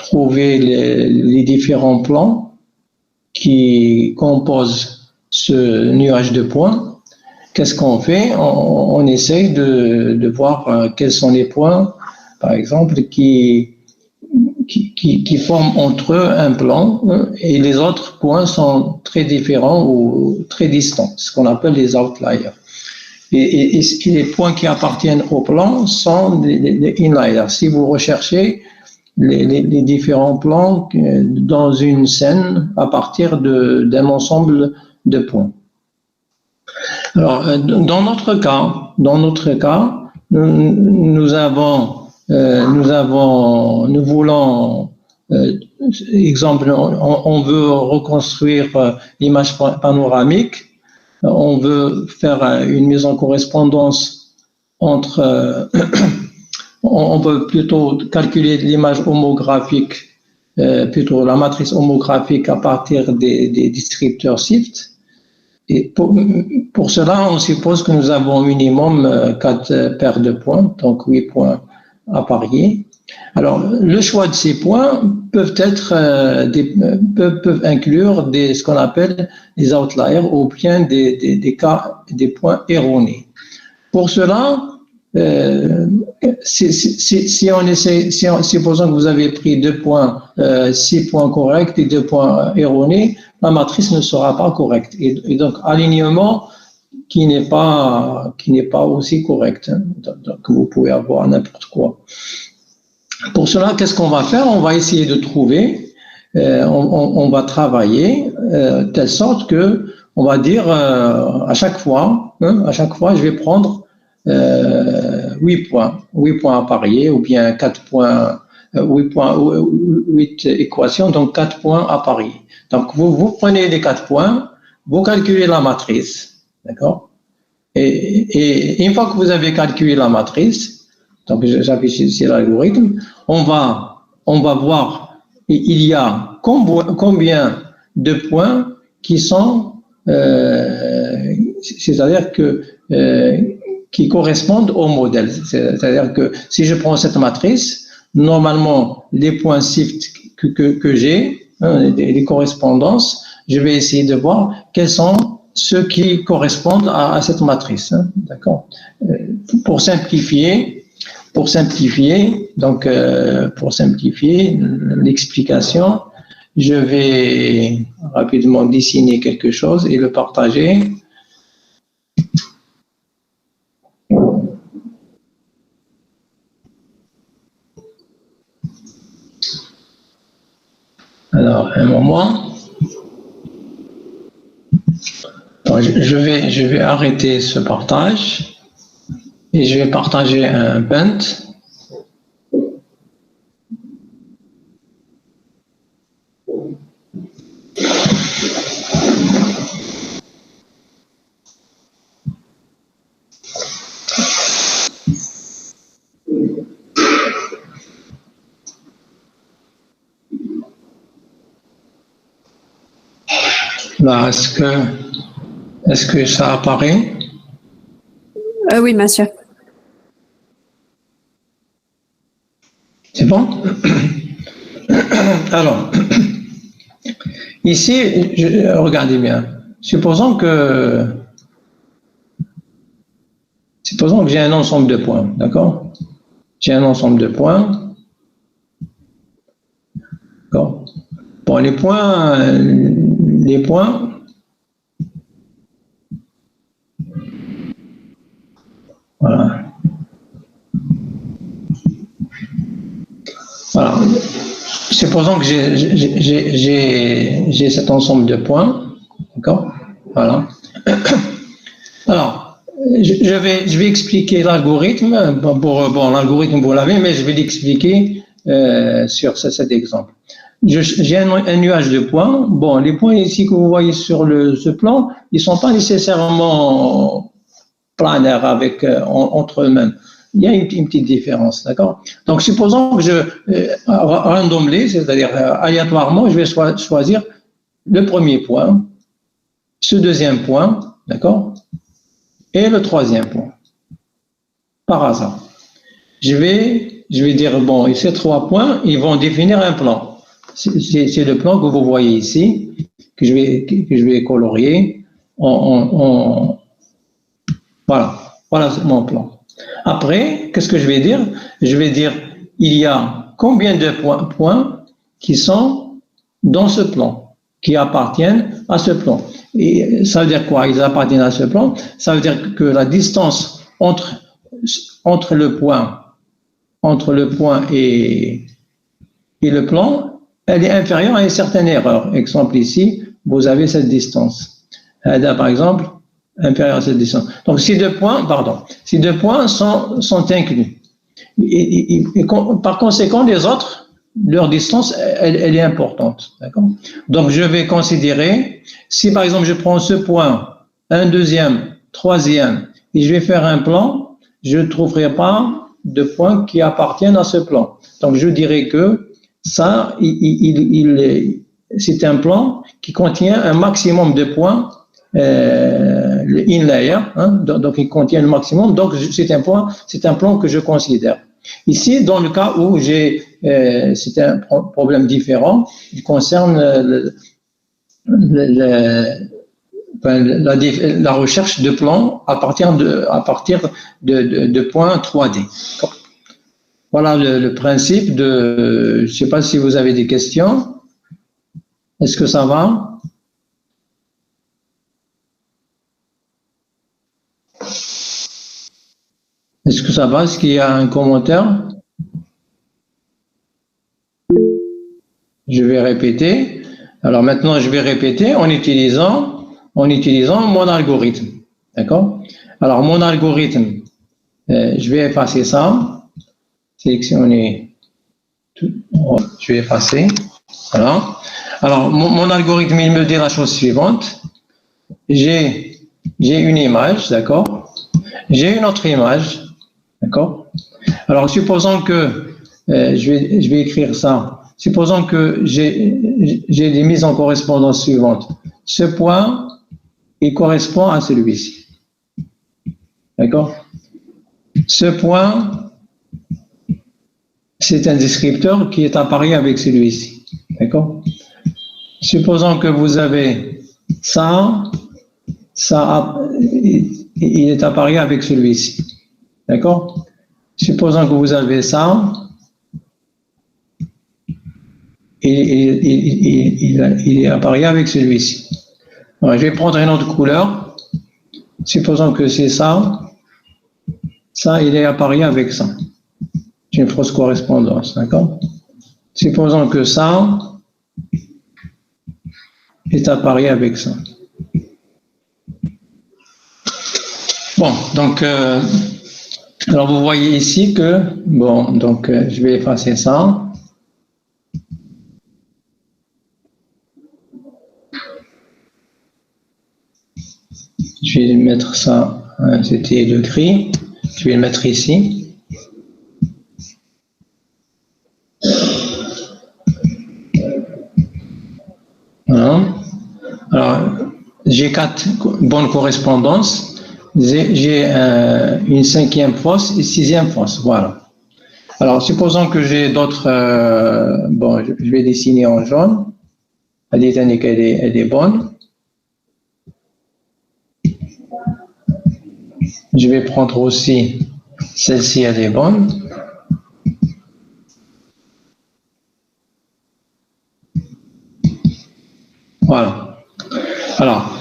trouver les différents plans qui composent ce nuage de points, qu'est-ce qu'on fait? On essaye de voir quels sont les points, par exemple, qui forment entre eux un plan, et les autres points sont très différents ou très distants, ce qu'on appelle les outliers. Et les points qui appartiennent au plan sont des inliers. Si vous recherchez les différents plans dans une scène à partir d'un ensemble de points. Alors, dans notre cas, nous voulons, exemple, on veut reconstruire l'image panoramique, on veut faire une mise en correspondance entre, on veut plutôt calculer l'image homographique, plutôt la matrice homographique à partir des descripteurs SIFT. Et pour cela, on suppose que nous avons au minimum 4 paires de points, donc 8 points à parier. Alors, le choix de ces points peuvent inclure ce qu'on appelle des outliers ou bien des points erronés. Pour cela, supposons que vous avez pris 2 points, 6 points corrects et 2 points erronés, la matrice ne sera pas correcte. Et donc, alignement qui n'est pas aussi correct. Hein. Donc, vous pouvez avoir n'importe quoi. Pour cela, qu'est-ce qu'on va faire? On va essayer de trouver, on va travailler telle sorte que, on va dire, à chaque fois, je vais prendre 8 points à parier, ou bien 4 points, 8 équations, donc 4 points à parier. Donc, vous prenez les 4 points, vous calculez la matrice, d'accord? Et une fois que vous avez calculé la matrice, donc j'appuie sur l'algorithme, on va voir il y a combien de points qui sont, c'est-à-dire que qui correspondent au modèle. C'est-à-dire que si je prends cette matrice, normalement les points SIFT que j'ai, les correspondances, je vais essayer de voir quels sont ceux qui correspondent à cette matrice. Hein, d'accord. Pour simplifier l'explication, je vais rapidement dessiner quelque chose et le partager. Alors, un moment. Alors, je vais arrêter ce partage et je vais partager un Paint. Là, est-ce que ça apparaît? Oui, monsieur. C'est bon? Alors, ici, regardez bien. Supposons que j'ai un ensemble de points, d'accord? J'ai un ensemble de points. D'accord? Bon, les points. Voilà. Voilà. Supposons que j'ai cet ensemble de points, d'accord? Voilà. Alors, je vais expliquer l'algorithme. L'algorithme vous l'avez, mais je vais l'expliquer sur cet exemple. J'ai un nuage de points. Bon, les points ici que vous voyez sur ce plan, ils ne sont pas nécessairement planaires entre eux-mêmes. Il y a une petite différence, d'accord? Donc, supposons que randomly, c'est-à-dire aléatoirement, je vais choisir le premier point, ce deuxième point, d'accord? Et le troisième point, par hasard. Je vais je vais dire, bon, et ces 3 points, ils vont définir un plan. C'est le plan que vous voyez ici, que je vais colorier. Voilà mon plan. Après, qu'est-ce que je vais dire? Je vais dire, il y a combien de points qui sont dans ce plan, qui appartiennent à ce plan. Et ça veut dire quoi? Ils appartiennent à ce plan. Ça veut dire que la distance entre le point et le plan, elle est inférieure à une certaine erreur. Exemple ici, vous avez cette distance. Là, par exemple, inférieure à cette distance. Donc, ces 2 points, sont inclus. Et par conséquent, les autres, leur distance, elle est importante. D'accord? Donc, je vais considérer, si par exemple, je prends ce point, un deuxième, troisième, et je vais faire un plan, je ne trouverai pas de points qui appartiennent à ce plan. Donc, je dirais que ça, c'est un plan qui contient un maximum de points in layer, hein, donc il contient le maximum, donc c'est un plan que je considère. Ici, dans le cas où c'est un problème différent, il concerne la recherche de plans à partir de points 3D. Voilà le principe de. Je ne sais pas si vous avez des questions. Est-ce que ça va? Est-ce que ça va? Est-ce qu'il y a un commentaire? Je vais répéter. Alors maintenant, je vais répéter en utilisant mon algorithme. D'accord? Alors, mon algorithme, je vais effacer ça. Sélectionner tout. Je vais effacer. Voilà. Alors, mon algorithme, il me dit la chose suivante. J'ai une image, d'accord? J'ai une autre image, d'accord? Alors, supposons que, je vais écrire ça. Supposons que j'ai des mises en correspondance suivantes. Ce point, il correspond à celui-ci. D'accord? Ce point, c'est un descripteur qui est appareil avec celui-ci. D'accord? Supposons que vous avez ça, il est appareil avec celui-ci. D'accord? Supposons que vous avez ça, il est appareil avec celui-ci. Alors, je vais prendre une autre couleur. Supposons que c'est ça, il est appareil avec ça. C'est une fausse correspondance, d'accord? Supposons que ça est appareil avec ça. Bon, donc, alors vous voyez ici que, bon, donc je vais effacer ça. Je vais mettre ça, c'était le gris, je vais le mettre ici. Voilà. Alors, j'ai 4 bonnes correspondances. J'ai une 5e fausse et 6e fausse. Voilà. Alors, supposons que j'ai d'autres. Bon, je vais dessiner en jaune. Elle est bonne. Je vais prendre aussi celle-ci, elle est bonne. Voilà. Alors,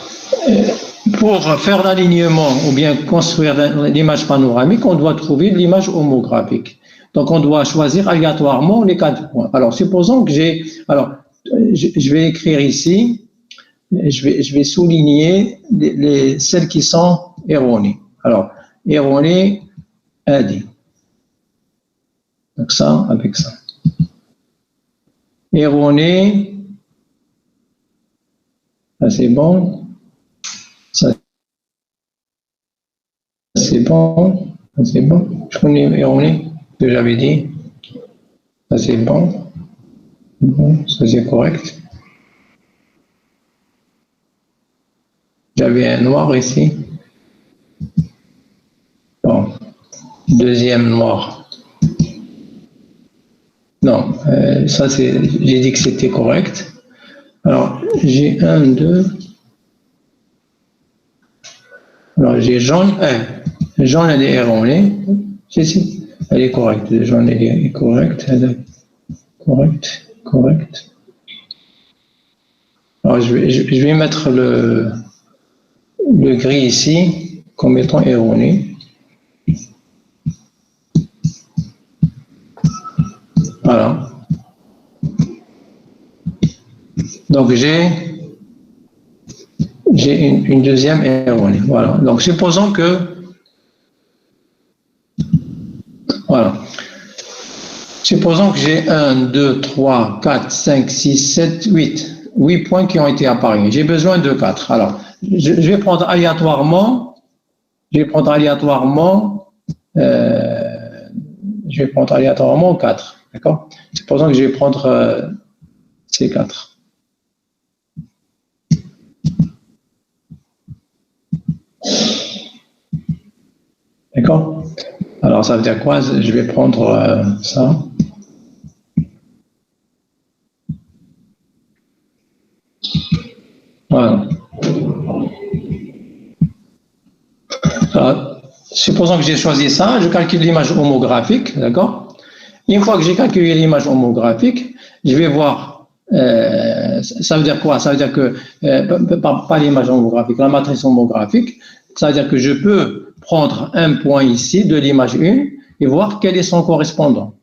pour faire l'alignement ou bien construire l'image panoramique, on doit trouver l'image homographique. Donc, on doit choisir aléatoirement les 4 points. Alors, supposons que j'ai... Alors, je vais écrire ici, je vais souligner celles qui sont erronées. Alors, erroné, AD. Donc, ça, avec ça. Erroné, ça c'est bon. Ça, c'est bon. Ça, c'est bon. Je connais erroné, que j'avais dit. Ça, c'est bon. Bon, ça, c'est correct. J'avais un noir ici. Bon. Deuxième noir. Non, ça c'est, j'ai dit que c'était correct. Alors, j'ai 1, 2. Alors, j'ai jaune, jaune, elle est erronée. Si, elle est correcte. Jaune, elle est correcte. Correcte. Alors, je vais mettre le gris ici comme étant erroné. Voilà. Donc, j'ai une deuxième erronée. Voilà. Donc, supposons que... Voilà. Supposons que j'ai 1, 2, 3, 4, 5, 6, 7, 8. 8 points qui ont été apparus. J'ai besoin de 4. Alors, je vais prendre aléatoirement. Je vais prendre aléatoirement 4. D'accord? Supposons que je vais prendre ces 4. D'accord? Alors, ça veut dire quoi? Je vais prendre ça. Voilà. Alors, supposons que j'ai choisi ça, je calcule l'image homographique, d'accord? Une fois que j'ai calculé l'image homographique, je vais voir, ça veut dire quoi? Ça veut dire que, pas l'image homographique, la matrice homographique, ça veut dire que je peux prendre un point ici de l'image 1 et voir quel est son correspondant.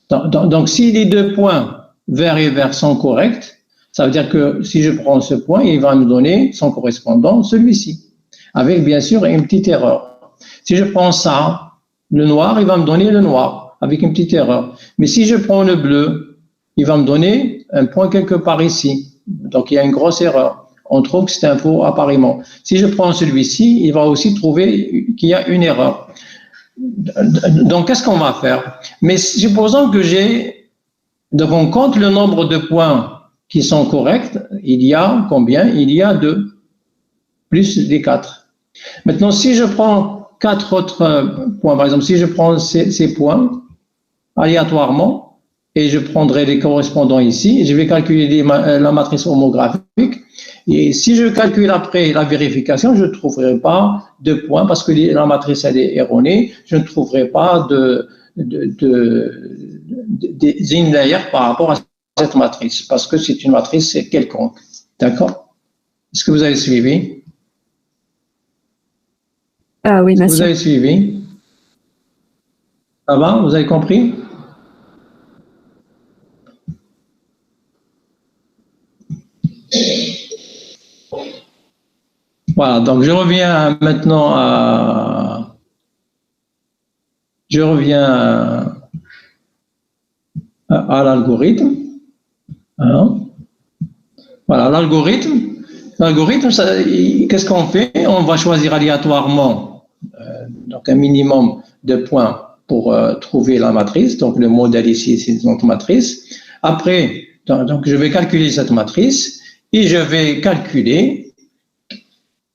Donc, si les deux points vert et vert sont corrects, ça veut dire que si je prends ce point, il va me donner son correspondant, celui-ci, avec bien sûr une petite erreur. Si je prends ça, le noir, il va me donner le noir, avec une petite erreur. Mais si je prends le bleu, il va me donner un point quelque part ici. Donc, il y a une grosse erreur. On trouve que c'est un faux appareillement. Si je prends celui-ci, il va aussi trouver qu'il y a une erreur. Donc, qu'est-ce qu'on va faire? Mais supposons que donc on compte le nombre de points qui sont corrects. Il y a combien? Il y a 2, plus les 4. Maintenant, si je prends 4 autres points, par exemple, si je prends ces points aléatoirement, et je prendrai les correspondants ici, je vais calculer la matrice homographique, et si je calcule après la vérification, je ne trouverai pas de points, parce que la matrice elle est erronée, je ne trouverai pas des inlayers par rapport à cette matrice, parce que c'est une matrice quelconque. D'accord? Est-ce que vous avez suivi? Ah oui, monsieur. Vous avez suivi? Ça va? Vous avez compris? Voilà, donc je reviens maintenant à l'algorithme. Hein? Voilà, l'algorithme, qu'est-ce qu'on fait? On va choisir aléatoirement donc un minimum de points pour trouver la matrice. Donc le modèle ici, c'est notre matrice. Après, donc je vais calculer cette matrice et je vais calculer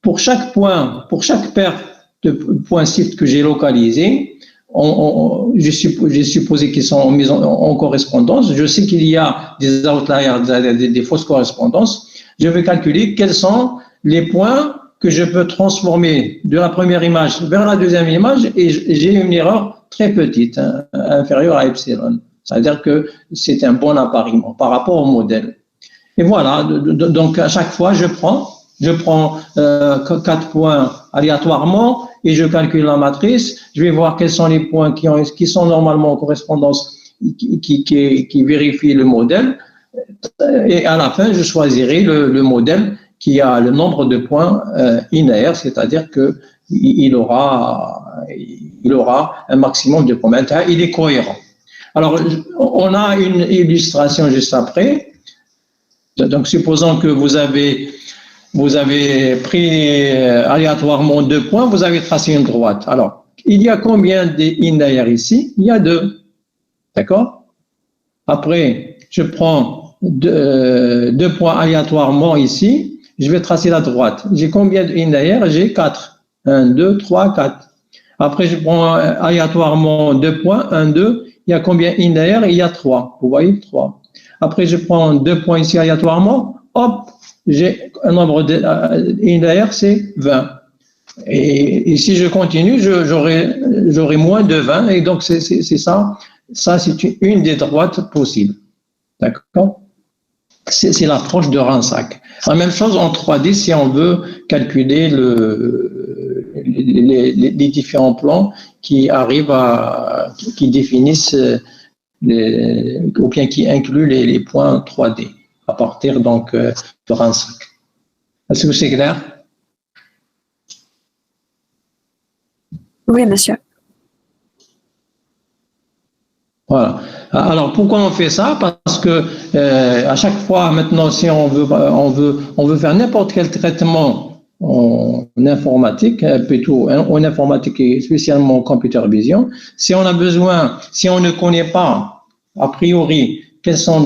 pour chaque point, pour chaque paire de points shift que j'ai localisés, j'ai supposé qu'ils sont mis en correspondance. Je sais qu'il y a des outliers, des fausses correspondances. Je vais calculer quels sont les points que je peux transformer de la première image vers la deuxième image et j'ai une erreur très petite, inférieure à epsilon. C'est-à-dire que c'est un bon appariement par rapport au modèle. Et voilà, donc à chaque fois, je prends 4 points aléatoirement et je calcule la matrice. Je vais voir quels sont les points qui sont normalement en correspondance, qui vérifient le modèle. Et à la fin, je choisirai le modèle qui a le nombre de points linéaires, c'est-à-dire qu'il aura un maximum de points. Il est cohérent. Alors, on a une illustration juste après. Donc, supposons que vous avez pris aléatoirement 2 points, vous avez tracé une droite. Alors, il y a combien d'inlayers ici? Il y a 2. D'accord? Après, je prends 2 points aléatoirement ici, je vais tracer la droite. J'ai combien d'inlayers? J'ai 4. 1, 2, 3, 4. Après, je prends aléatoirement 2 points, 1, 2. il y a combien in d'ailleurs? Il y a 3. Vous voyez, 3. Après, je prends 2 points ici aléatoirement. Hop, j'ai un nombre in d'ailleurs, c'est 20. Et si je continue, j'aurai moins de 20. Et donc, c'est ça. Ça, c'est une des droites possibles. D'accord? C'est l'approche de Reinsack. La même chose en 3D si on veut calculer les différents plans qui arrivent qui définissent ou bien qui incluent les points 3D à partir donc de Reinsack. Est-ce que c'est clair? Oui, monsieur. Voilà. Alors pourquoi on fait ça? Parce que à chaque fois maintenant, si on veut faire n'importe quel traitement en informatique, plutôt en informatique et spécialement en computer vision, si on ne connaît pas a priori quels sont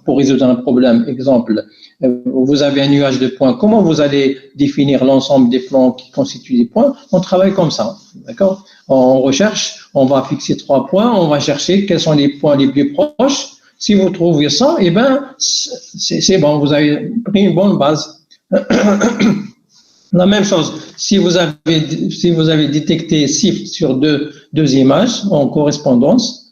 pour résoudre un problème, exemple, vous avez un nuage de points, comment vous allez définir l'ensemble des plans qui constituent des points? On travaille comme ça, d'accord? En recherche, on va fixer 3 points, on va chercher quels sont les points les plus proches. Si vous trouvez ça, eh ben, c'est bon, vous avez pris une bonne base. La même chose, si vous avez détecté SIFT sur deux images en correspondance,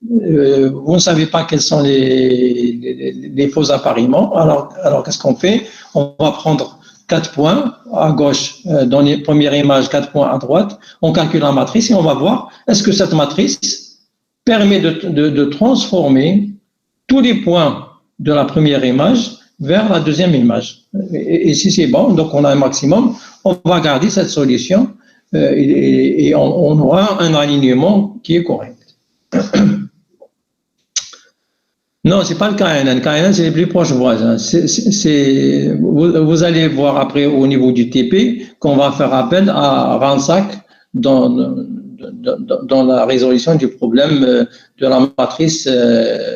vous ne savez pas quels sont les faux appariements. Alors qu'est-ce qu'on fait? On va prendre 4 points à gauche dans les premières images, 4 points à droite. On calcule la matrice et on va voir est-ce que cette matrice permet de transformer tous les points de la première image vers la deuxième image. Et si c'est bon, donc on a un maximum, on va garder cette solution et on aura un alignement qui est correct. Non, c'est pas le KNN. KNN, c'est les plus proches voisins. Vous allez voir après au niveau du TP qu'on va faire appel à Reinsack dans la résolution du problème de la matrice de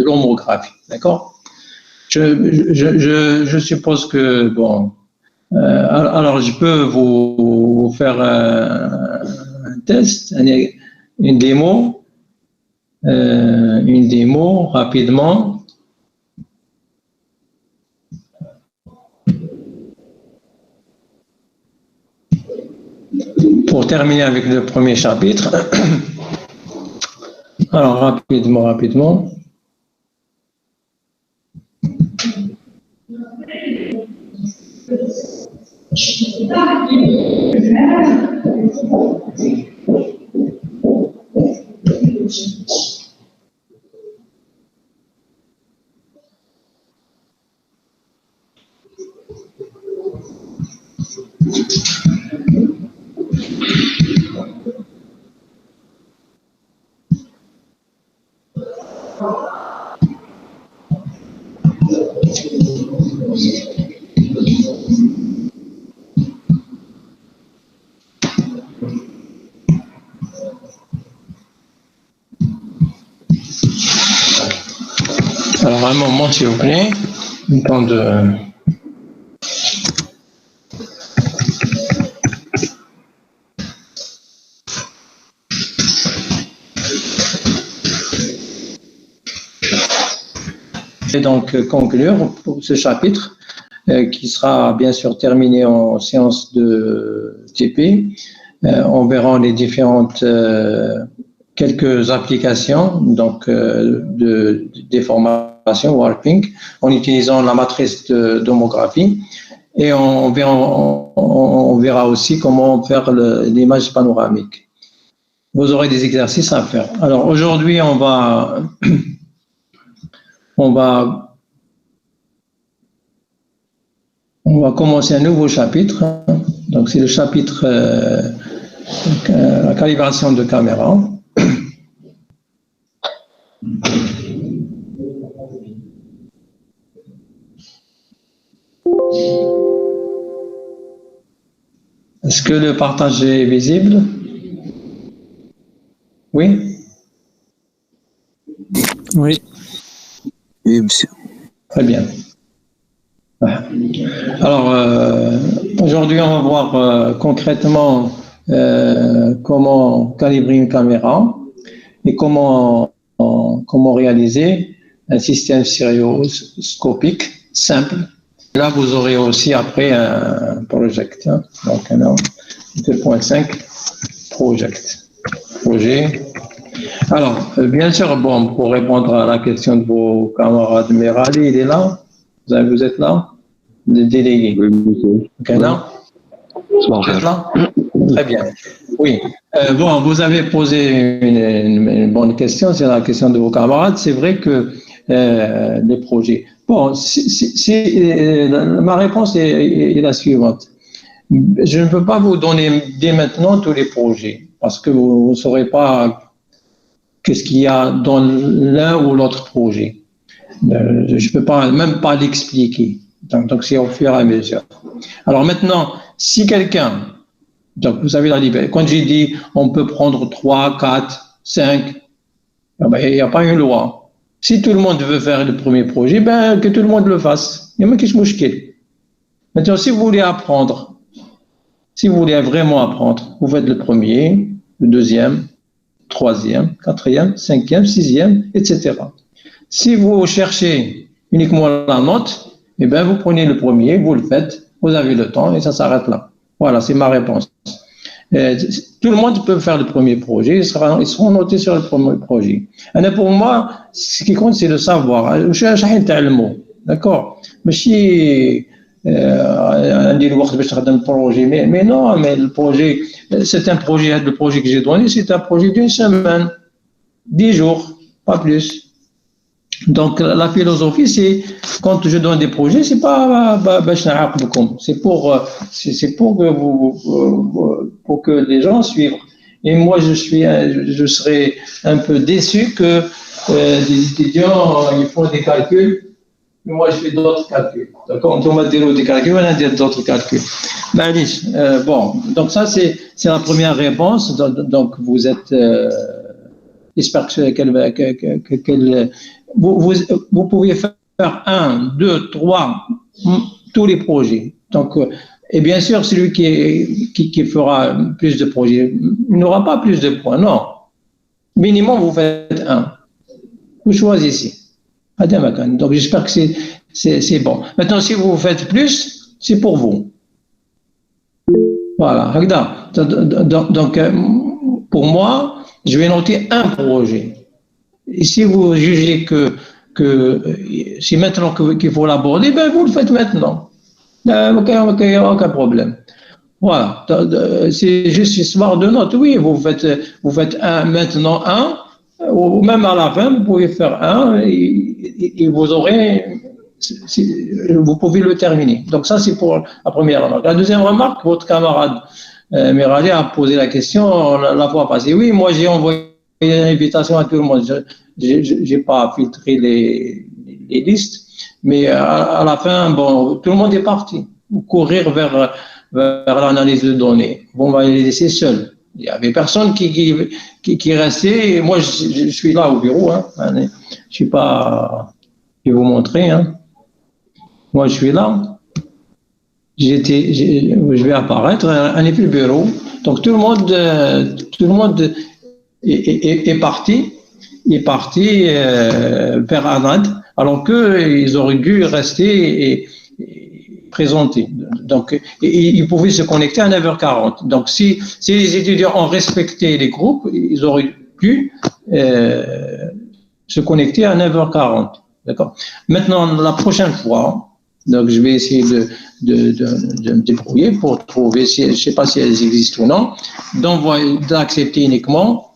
l'homographie. D'accord? Je suppose que, bon, alors je peux vous faire un test, une démo. Une démo rapidement. Pour terminer avec le premier chapitre. Alors rapidement. Alors, un moment, s'il vous plaît. Le temps de... Et donc, conclure pour ce chapitre, qui sera bien sûr terminé en séance de TP. On verra les différentes... quelques applications donc de déformation warping en utilisant la matrice d'homographie et on verra aussi comment faire l'image panoramique. Vous aurez des exercices à faire. Alors aujourd'hui on va commencer un nouveau chapitre. Donc c'est le chapitre la calibration de caméra. Est-ce que le partage est visible? Oui? Oui. Oui, monsieur. Très bien. Alors, aujourd'hui, on va voir concrètement comment calibrer une caméra et comment réaliser un système stéréoscopique simple. Là, vous aurez aussi après un project. Hein. Donc, 2.5 projet. Alors, bien sûr, bon, pour répondre à la question de vos camarades, Merali, il est là. Vous êtes là? Le délégué. Oui, monsieur. Okay, là? Vous êtes là? Très bien. Oui. Bon, vous avez posé une bonne question, c'est la question de vos camarades. C'est vrai que les projets. Bon, ma réponse est la suivante. Je ne peux pas vous donner dès maintenant tous les projets parce que vous ne saurez pas qu'est-ce qu'il y a dans l'un ou l'autre projet. Je ne peux même pas l'expliquer. Donc, c'est au fur et à mesure. Alors maintenant, si quelqu'un, donc vous avez la liberté, quand j'ai dit on peut prendre 3, 4, 5, il n'y a pas une loi. Si tout le monde veut faire le premier projet, ben, que tout le monde le fasse. Il n'y a même qu'à se moucher. Maintenant, si vous voulez apprendre, si vous voulez vraiment apprendre, vous faites le premier, le deuxième, troisième, quatrième, cinquième, sixième, etc. Si vous cherchez uniquement la note, eh bien, vous prenez le premier, vous le faites, vous avez le temps et ça s'arrête là. Voilà, c'est ma réponse. Tout le monde peut faire le premier projet, ils seront notés sur le premier projet. Et pour moi, ce qui compte, c'est le savoir. D'accord? Mais non, mais le projet, c'est un projet, le projet que j'ai donné, c'est un projet d'une semaine, 10 jours, pas plus. Donc, la philosophie, c'est, quand je donne des projets, c'est pas, c'est pour que les gens suivent. Et moi, je serais un peu déçu que des étudiants, ils font des calculs, mais moi, je fais d'autres calculs. D'accord? On va dire des calculs, on va dire d'autres calculs. Bon, donc ça, c'est la première réponse. Donc, vous êtes, j'espère qu'elle vous pouvez faire 1, 2, 3, tous les projets. Donc, et bien sûr, celui qui fera plus de projets n'aura pas plus de points, non. Minimum, vous faites 1. Vous choisissez. Donc, j'espère que c'est bon. Maintenant, si vous faites plus, c'est pour vous. Voilà. Donc, pour moi, je vais noter un projet. Et si vous jugez que c'est maintenant qu'il faut l'aborder, ben vous le faites maintenant. Il n'y a aucun problème. Voilà. C'est juste histoire de notes. Oui, vous faites maintenant un, ou même à la fin, vous pouvez faire un et vous aurez, vous pouvez le terminer. Donc ça, c'est pour la première remarque. La deuxième remarque, votre camarade Merali a posé la question la fois passée. Oui, moi j'ai envoyé une invitation à tout le monde. Je n'ai pas filtré les listes, mais à la fin, bon, tout le monde est parti. Courir vers l'analyse de données. Bon, on va les laisser seuls. Il n'y avait personne qui restait. Et moi, je suis là au bureau. Hein. Je ne suis pas. Je vais vous montrer. Hein. Moi, je suis là. Je vais apparaître. On n'est plus le bureau. Donc, tout le monde est parti. Il est parti vers Anad, alors qu'ils auraient dû rester et présenter. Donc, ils pouvaient se connecter à 9h40. Donc, si les étudiants ont respecté les groupes, ils auraient pu se connecter à 9h40. D'accord. Maintenant, la prochaine fois, donc je vais essayer de me débrouiller pour trouver, je ne sais pas si elles existent ou non, d'accepter uniquement.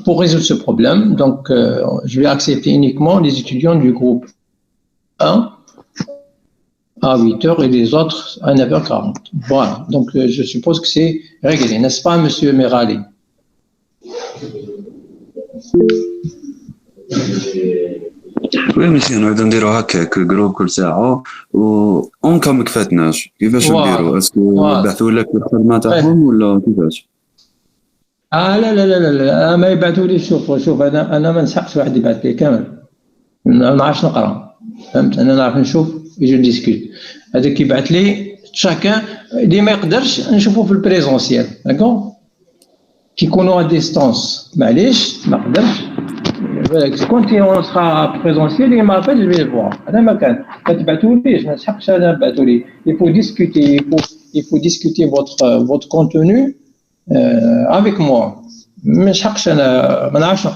Pour résoudre ce problème, donc je vais accepter uniquement les étudiants du groupe 1 à 8h et les autres à 9h40. Voilà, donc je suppose que c'est réglé, n'est-ce pas, Monsieur Merali? Oui, monsieur, نقدر نديرو هكاك جروب كل ساعة اون كا ما كفاتناش كيفاش نديرو؟ اسكو بعثوا لك الخدمة تاعهم ولا كيفاش؟ لا ما يبعثوا لي. شوف انا ما نسحقش واحد يبعث لي كامل، ما نعرفش نقرا، فهمت؟ انا نعرف نشوف يجي ديسكوت. هذاك يبعث لي chacun, les مقدرش نشوفوا في البريزونسيال, d'accord, qui connaissent à distance, معليش ما قدرش. Quand on sera présentiel, il m'appelle, je vais le voir. Il faut discuter, il faut discuter votre contenu avec moi. Mais chaque chose, je نعرفش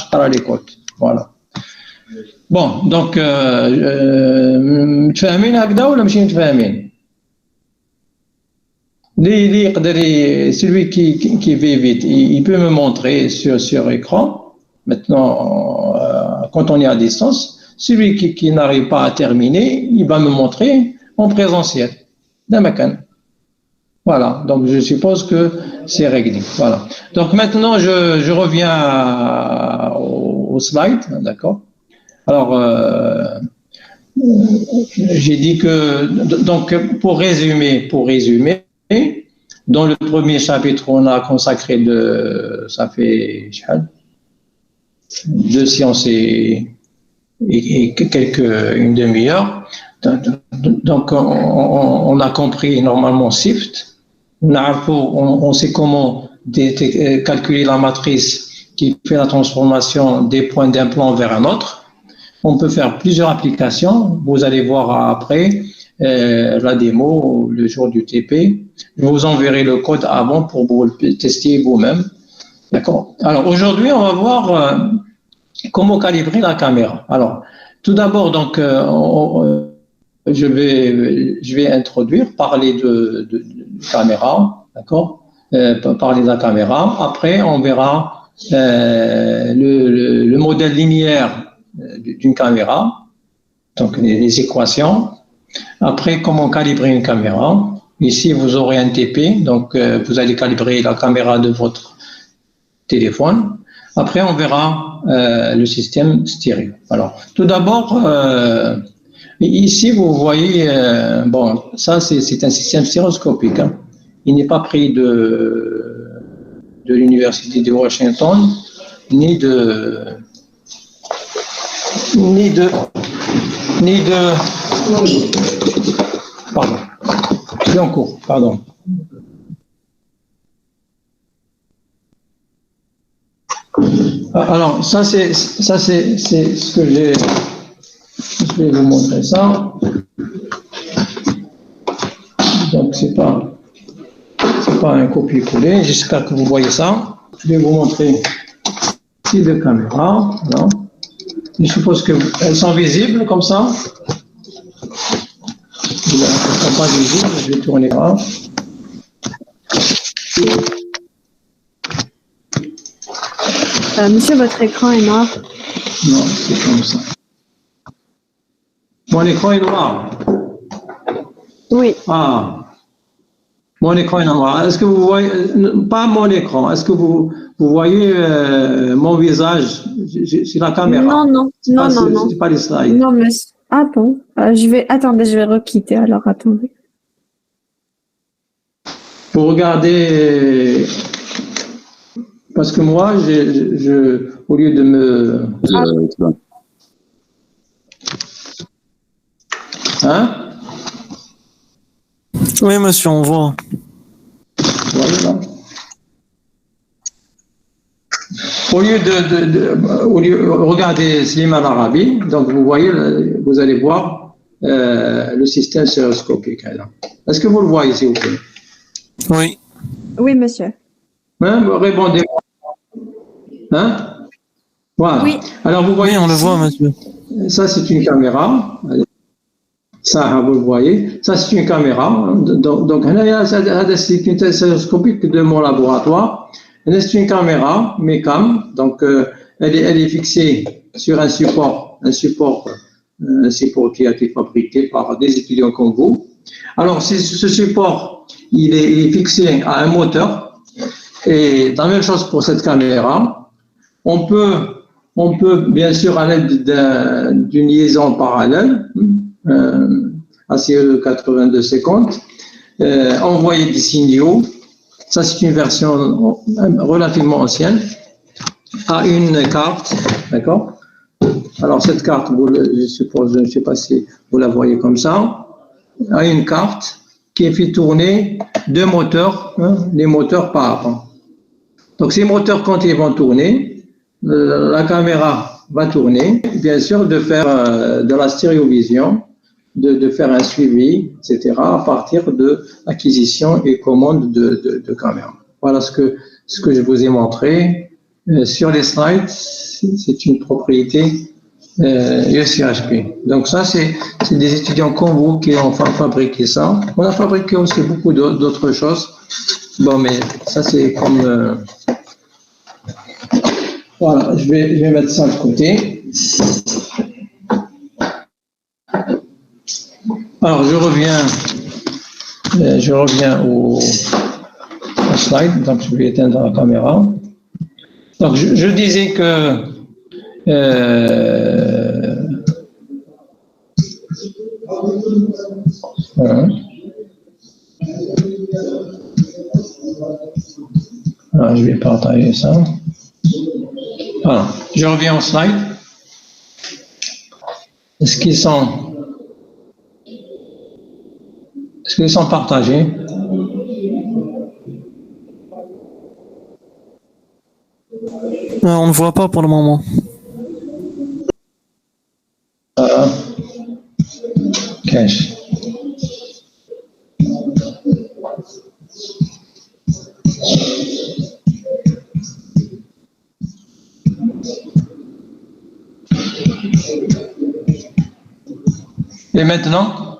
نقرا les codes. Voilà. Bon, donc متفاهمين هكذا ولا ماشي متفاهمين؟ اللي يقدر celui qui va vite, il peut me montrer sur écran. Maintenant, quand on est à distance, celui qui n'arrive pas à terminer, il va me montrer en présentiel. Voilà, donc je suppose que c'est réglé. Voilà. Donc maintenant, je reviens au slide, d'accord. Alors, j'ai dit que, donc pour résumer, dans le premier chapitre, on a consacré ça fait 2 séances et une demi-heure. Donc, on a compris normalement SIFT. On sait comment calculer la matrice qui fait la transformation des points d'un plan vers un autre. On peut faire plusieurs applications. Vous allez voir après la démo le jour du TP. Je vous enverrai le code avant pour vous le tester vous-même. D'accord. Alors aujourd'hui, on va voir comment calibrer la caméra. Alors, tout d'abord, donc, je vais introduire, parler de caméra, d'accord. Parler de la caméra. Après, on verra le modèle linéaire d'une caméra, donc les équations. Après, comment calibrer une caméra. Ici, vous aurez un TP, donc vous allez calibrer la caméra de votre téléphone. Après, on verra le système stéréo. Alors, tout d'abord, ici, vous voyez, bon, ça, c'est un système stéréoscopique. Hein. Il n'est pas pris de l'université de Washington, ni de pardon, je suis en cours, pardon. Alors, ça c'est ce que j'ai. Je vais vous montrer ça. Donc, c'est pas un copier-coller. J'espère que vous voyez ça. Je vais vous montrer ici deux caméras. Voilà. Je suppose qu'elles sont visibles comme ça. Elles ne sont pas visibles. Je vais tourner là. Monsieur, votre écran est noir. Non, c'est comme ça. Mon écran est noir. Oui. Ah. Mon écran est noir. Est-ce que vous voyez, pas mon écran, est-ce que vous voyez mon visage sur la caméra? Non. C'est pas les slides. Non, mais, ah bon. Attendez, je vais requitter, alors attendez. Vous regardez, parce que moi, au lieu de me... Hein? Oui, monsieur, on voit. Voilà. Au lieu de regarder Slimane Arabi, donc vous voyez, vous allez voir le système stéréoscopique. Est-ce que vous le voyez, s'il vous plaît? Oui. Oui, monsieur. Hein, répondez. Hein? Voilà. Oui. Alors vous voyez, Oui, on le voit, monsieur. Ça c'est une caméra. Ça, vous le voyez. Ça c'est une caméra. Donc, c'est une stéréoscopique de mon laboratoire. C'est une caméra, MECAM. Donc, elle est fixée sur un support qui a été fabriqué par des étudiants comme vous. Alors, ce support, il est fixé à un moteur. Et la même chose pour cette caméra. On peut bien sûr, à l'aide d'une liaison parallèle, ACE 8250, envoyer des signaux. Ça, c'est une version relativement ancienne, à une carte, d'accord? Alors, cette carte, je suppose, je ne sais pas si vous la voyez comme ça. à une carte qui est fait tourner deux moteurs, les moteurs par. Donc ces moteurs, quand ils vont tourner, la caméra va tourner, bien sûr, de faire de la stéréovision, de faire un suivi, etc., à partir de l'acquisition et commande de caméra. Voilà ce que je vous ai montré. Sur les slides, c'est une propriété USCHP. Donc ça, c'est des étudiants comme vous qui ont fabriqué ça. On a fabriqué aussi beaucoup d'autres choses. Bon, mais ça, c'est comme... Voilà, je vais mettre ça de côté. Alors, je reviens au slide. Donc, je vais éteindre la caméra. Donc, je disais que voilà. Alors, je vais partager ça. Voilà. Je reviens au slide. Est-ce qu'ils sont partagés? On ne voit pas pour le moment. Voilà. Cache. Et maintenant?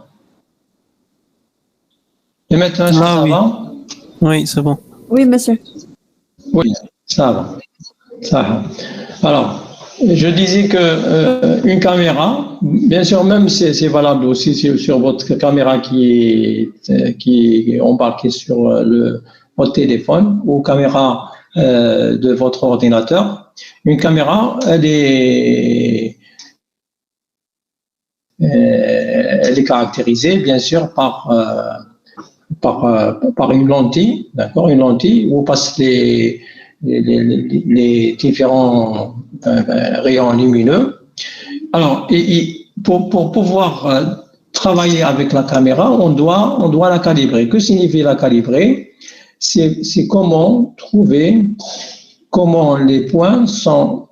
Ça oui. va? Oui, c'est bon. Oui, monsieur. Oui, ça va. Alors, je disais que une caméra, bien sûr, même c'est valable aussi sur votre caméra qui est embarquée sur votre téléphone ou caméra de votre ordinateur. Une caméra, elle est caractérisée, bien sûr, par une lentille, d'accord, une lentille où passent les différents rayons lumineux. Alors, pour pouvoir travailler avec la caméra, on doit la calibrer. Que signifie la calibrer? C'est comment les points sont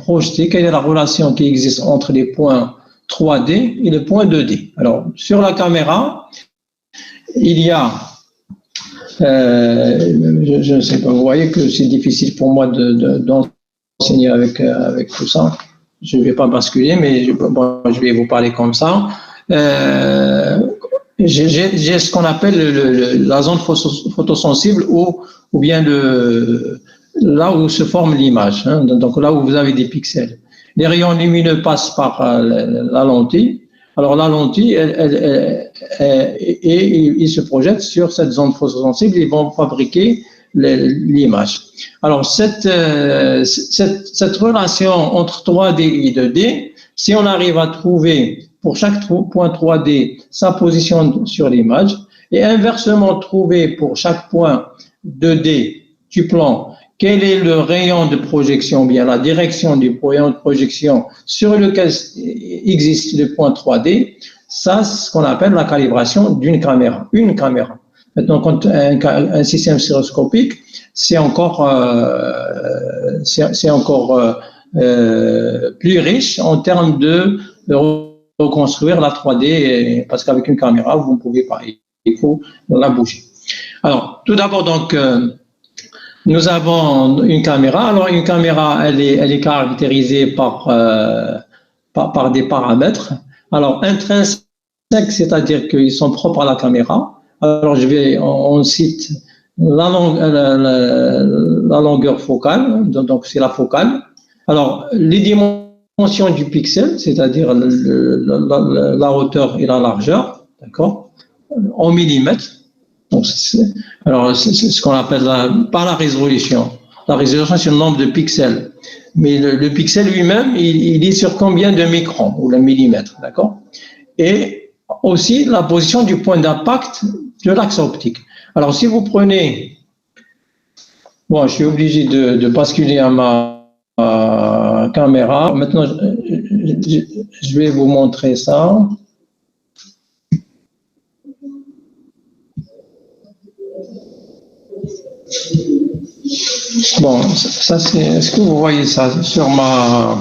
projetés, quelle est la relation qui existe entre les points 3D et les points 2D. Alors, sur la caméra, il y a je ne sais pas, vous voyez que c'est difficile pour moi d'enseigner avec tout ça. Je ne vais pas basculer, mais je vais vous parler comme ça. J'ai ce qu'on appelle la zone photosensible ou bien là où se forme l'image, hein, donc là où vous avez des pixels. Les rayons lumineux passent par la lentille. Alors la lentille, ils se projettent sur cette zone photosensible, ils vont fabriquer l'image. Alors cette relation entre 3D et 2D, si on arrive à trouver pour chaque point 3D sa position sur l'image et inversement trouver pour chaque point 2D du plan quel est le rayon de projection, bien la direction du rayon de projection sur lequel existe le point 3D, ça, c'est ce qu'on appelle la calibration d'une caméra, une caméra. Maintenant, quand un système stéréoscopique, c'est encore plus riche en termes de reconstruire la 3D, parce qu'avec une caméra, vous ne pouvez pas, il faut la bouger. Alors, tout d'abord, donc, nous avons une caméra. Alors, une caméra, elle est caractérisée par des paramètres. Alors, intrinsèques, c'est-à-dire qu'ils sont propres à la caméra. Alors, on cite la longueur focale, donc c'est la focale. Alors, les dimensions du pixel, c'est-à-dire la hauteur et la largeur, d'accord, en millimètres. Donc, c'est ce qu'on appelle pas la résolution. La résolution, c'est le nombre de pixels. Mais le pixel lui-même, il est sur combien de microns ou le millimètre, d'accord? Et aussi la position du point d'impact de l'axe optique. Alors, si vous prenez... Bon, je suis obligé de basculer à ma caméra. Maintenant, je vais vous montrer ça. Bon, ça c'est. Est-ce que vous voyez ça sur ma.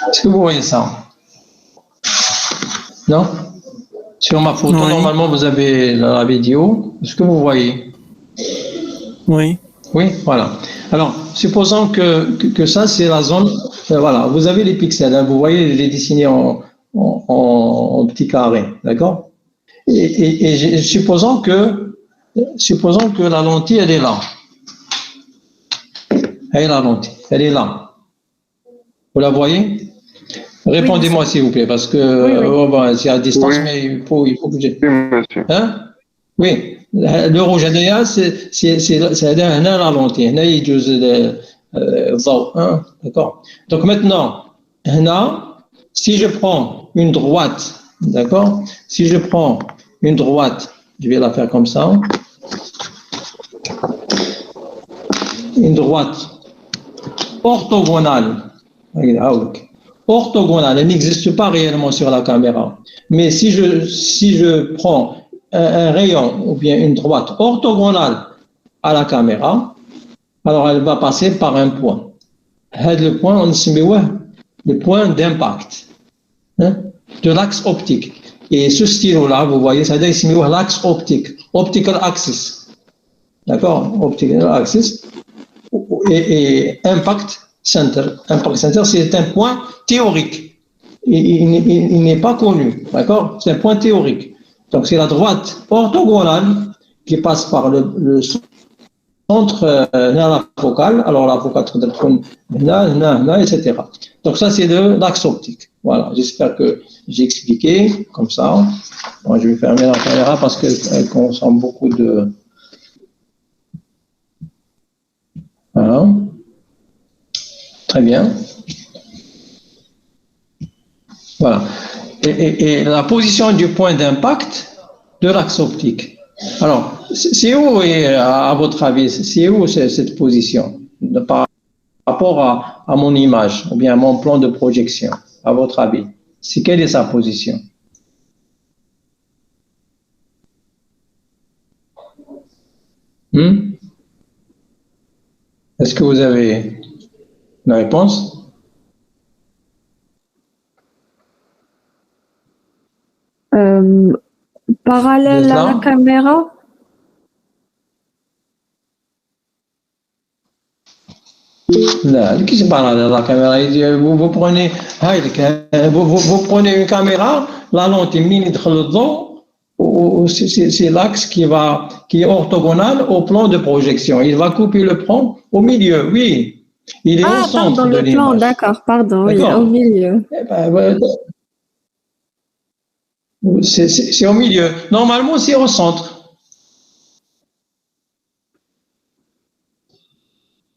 Est-ce que vous voyez ça? Non? Sur ma photo, Oui. normalement, vous avez la vidéo. Est-ce que vous voyez? Oui. Oui, voilà. Alors, supposons que ça, c'est la zone. Voilà, vous avez les pixels. Hein, vous voyez, je les dessinés en petits carrés. D'accord? Et supposons que la lentille, elle est là. Elle est la lentille. Elle est là. Vous la voyez? Répondez-moi, s'il vous plaît, parce que Oui. bon, c'est à distance, Oui. mais il faut que j'ai. Oui, monsieur. Hein? Oui. Le rouge, c'est la lentille. هنا يجوز الضوء. Hein? D'accord? Donc maintenant, si je prends une droite, d'accord? Si je prends une droite, je vais la faire comme ça. Une droite orthogonale. Orthogonale, elle n'existe pas réellement sur la caméra. Mais si je prends un rayon ou bien une droite orthogonale à la caméra, alors elle va passer par un point. Le point, on le point d'impact, hein, de l'axe optique. Et ce stylo-là, vous voyez, ça dit l'axe optique, optical axis. D'accord? Optical axis. Et impact center. Impact center, c'est un point théorique. Il n'est pas connu. D'accord? C'est un point théorique. Donc, c'est la droite orthogonale qui passe par le centre la focale. Alors, la focale, etc. Donc, ça, c'est l'axe optique. Voilà. J'espère que j'ai expliqué comme ça. Bon, je vais fermer la caméra parce qu'elle consomme beaucoup de. Voilà. Très bien. Voilà. Et la position du point d'impact de l'axe optique. Alors, c'est où, à votre avis, c'est où cette position par rapport à mon image ou bien à mon plan de projection, à votre avis? Quelle est sa position? Est-ce que vous avez une réponse? Parallèle à la caméra? Non, qui se parle de la caméra? Vous prenez une caméra, la lentille, c'est l'axe qui est orthogonal au plan de projection. Il va couper le plan au milieu, oui. Il est au centre de l'image. Plan, d'accord, pardon, oui, au milieu. C'est au milieu. Normalement, c'est au centre.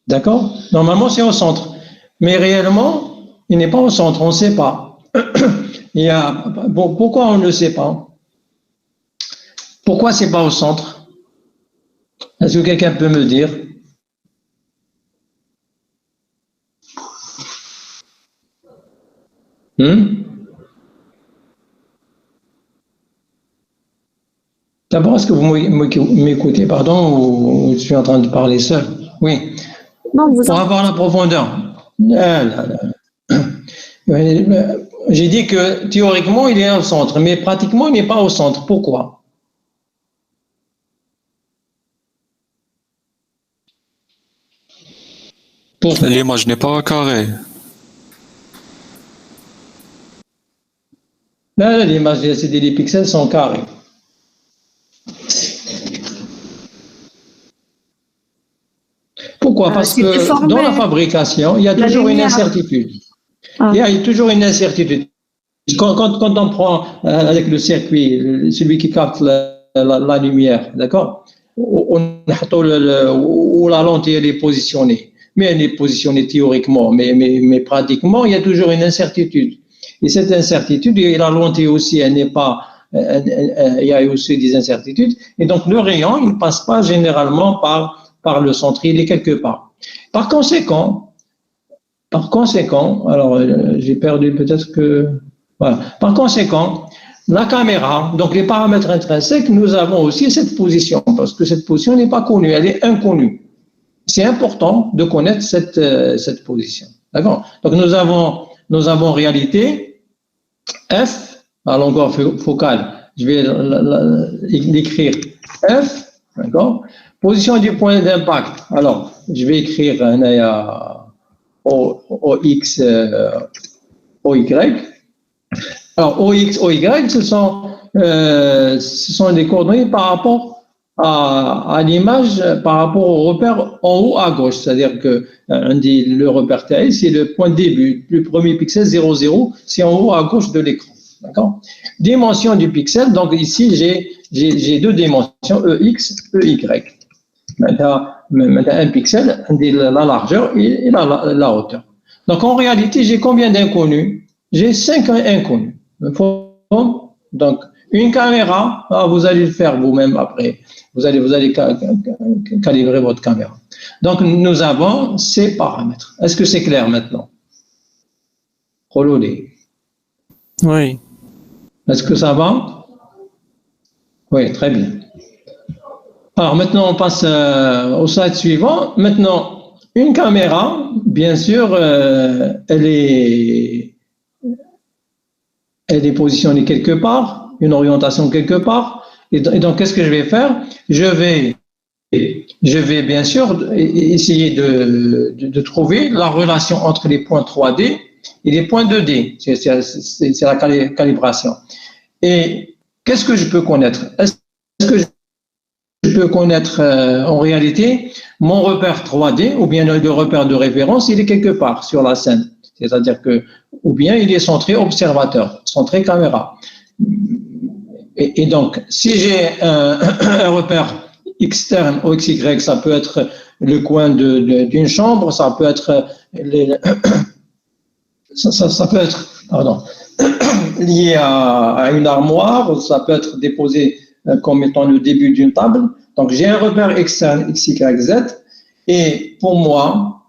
D'accord? Normalement, c'est au centre. Mais réellement, il n'est pas au centre, on ne sait pas. Pourquoi on ne le sait pas? Pourquoi c'est pas au centre? Est-ce que quelqu'un peut me dire? D'abord, est-ce que vous m'écoutez, pardon, ou je suis en train de parler seul? Oui. Non, pour avoir la profondeur. J'ai dit que théoriquement, il est au centre, mais pratiquement, il n'est pas au centre. Pourquoi? L'image n'est pas carrée. Là, l'image des pixels sont carrés. Pourquoi? Parce que dans la fabrication, il y a toujours une incertitude. Il y a toujours une incertitude. Quand on prend avec le circuit, celui qui capte la lumière, d'accord, où la lentille elle est positionnée, mais elle est positionnée théoriquement, mais pratiquement, il y a toujours une incertitude. Et cette incertitude, et la lentille aussi, elle n'est pas, il y a aussi des incertitudes. Et donc, le rayon, il ne passe pas généralement par le centre, il est quelque part. Par conséquent, alors j'ai perdu peut-être que... Voilà. Par conséquent, la caméra, donc les paramètres intrinsèques, nous avons aussi cette position, parce que cette position n'est pas connue, elle est inconnue. C'est important de connaître cette position. D'accord? Donc nous avons en réalité F, à longueur focale, je vais l'écrire F, d'accord? Position du point d'impact, alors je vais écrire OX, OY. Alors, OX, OY, ce sont des coordonnées par rapport à l'image, par rapport au repère en haut à gauche. C'est-à-dire que le repère TI, c'est le point de début. Le premier pixel, 0, 0, c'est en haut à gauche de l'écran. D'accord? Dimension du pixel, donc ici, j'ai deux dimensions, EX, EY. Maintenant, un pixel, la largeur et la hauteur. Donc, en réalité, j'ai combien d'inconnus? J'ai 5 inconnus. Donc, une caméra, vous allez le faire vous-même après. Vous allez calibrer votre caméra. Donc, nous avons ces paramètres. Est-ce que c'est clair maintenant? Reloadé. Oui. Est-ce que ça va? Oui, très bien. Alors, maintenant, on passe au slide suivant. Maintenant, une caméra, bien sûr, elle est positionnée quelque part, une orientation quelque part. Et donc, qu'est-ce que je vais faire? Je vais bien sûr essayer de trouver la relation entre les points 3D et les points 2D. C'est la calibration. Et qu'est-ce que je peux connaître? Est-ce que je peux connaître en réalité mon repère 3D ou bien le repère de référence, il est quelque part sur la scène. C'est-à-dire que, ou bien il est centré observateur, centré caméra. Et donc, si j'ai un repère externe au XY, ça peut être le coin d'une chambre, ça peut être ça peut être lié à une armoire, ça peut être déposé comme étant le début d'une table. Donc, j'ai un repère externe X, Y, Z. Et pour moi,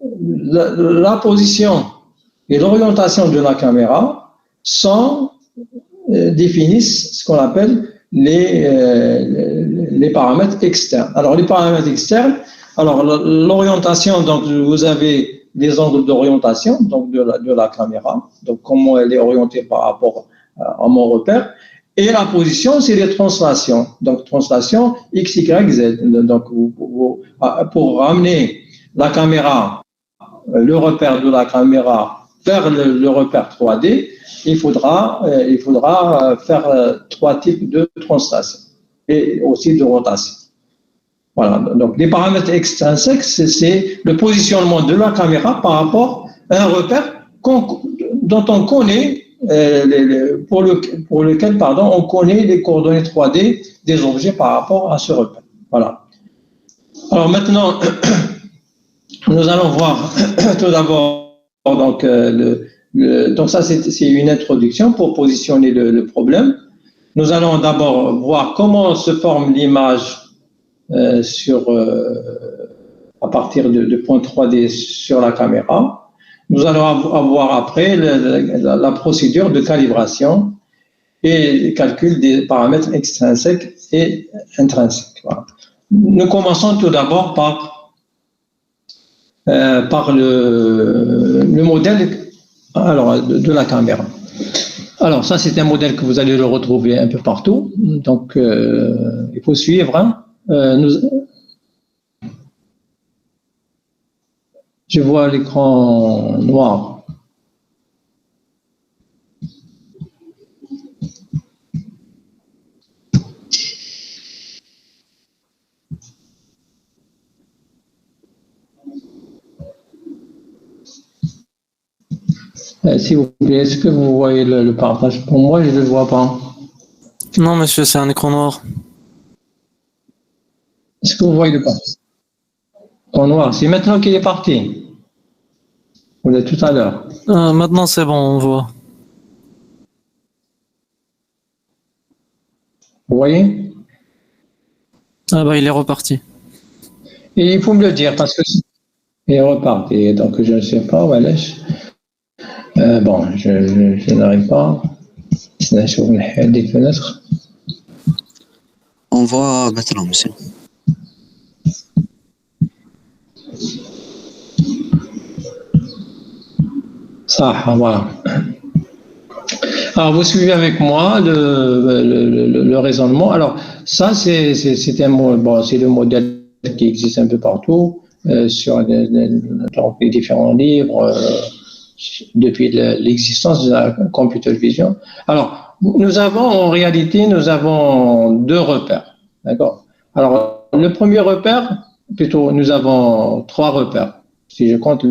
la position et l'orientation de la caméra définissent ce qu'on appelle les paramètres externes. Alors, les paramètres externes, alors l'orientation, donc vous avez des angles d'orientation donc de la caméra, donc comment elle est orientée par rapport à mon repère. Et la position, c'est les translations. Donc, translation X, Y, Z. Donc, pour ramener la caméra, le repère de la caméra vers le repère 3D, il faudra faire 3 types de translation et aussi de rotation. Voilà. Donc, les paramètres extrinsèques, c'est le positionnement de la caméra par rapport à un repère dont on connaît pour lequel on connaît les coordonnées 3D des objets par rapport à ce repère. Voilà. Alors maintenant, nous allons voir tout d'abord donc donc ça c'est une introduction pour positionner le problème. Nous allons d'abord voir comment se forme l'image à partir de points 3D sur la caméra. Nous allons avoir après la procédure de calibration et le calcul des paramètres extrinsèques et intrinsèques. Voilà. Nous commençons tout d'abord par le modèle de la caméra. Alors, ça, c'est un modèle que vous allez le retrouver un peu partout. Donc, il faut suivre. Hein. Je vois l'écran noir. S'il vous plaît, est-ce que vous voyez le partage? Pour moi, je ne le vois pas. Non, monsieur, c'est un écran noir. Est-ce que vous voyez le partage? Écran noir, c'est maintenant qu'il est parti. Vous l'êtes tout à l'heure. Maintenant, c'est bon, on voit. Vous voyez? Ah bah, il est reparti. Et il faut me le dire parce que il est reparti. Donc, je ne sais pas où elle est. Bon, je n'arrive pas. des fenêtres. On voit maintenant, monsieur. Ça, voilà. Alors, vous suivez avec moi le raisonnement. Alors, ça, c'est le modèle qui existe un peu partout sur les différents livres depuis l'existence de la computer vision. Alors, en réalité, nous avons deux repères. D'accord? Alors, le premier repère, plutôt, nous avons trois repères. Si je compte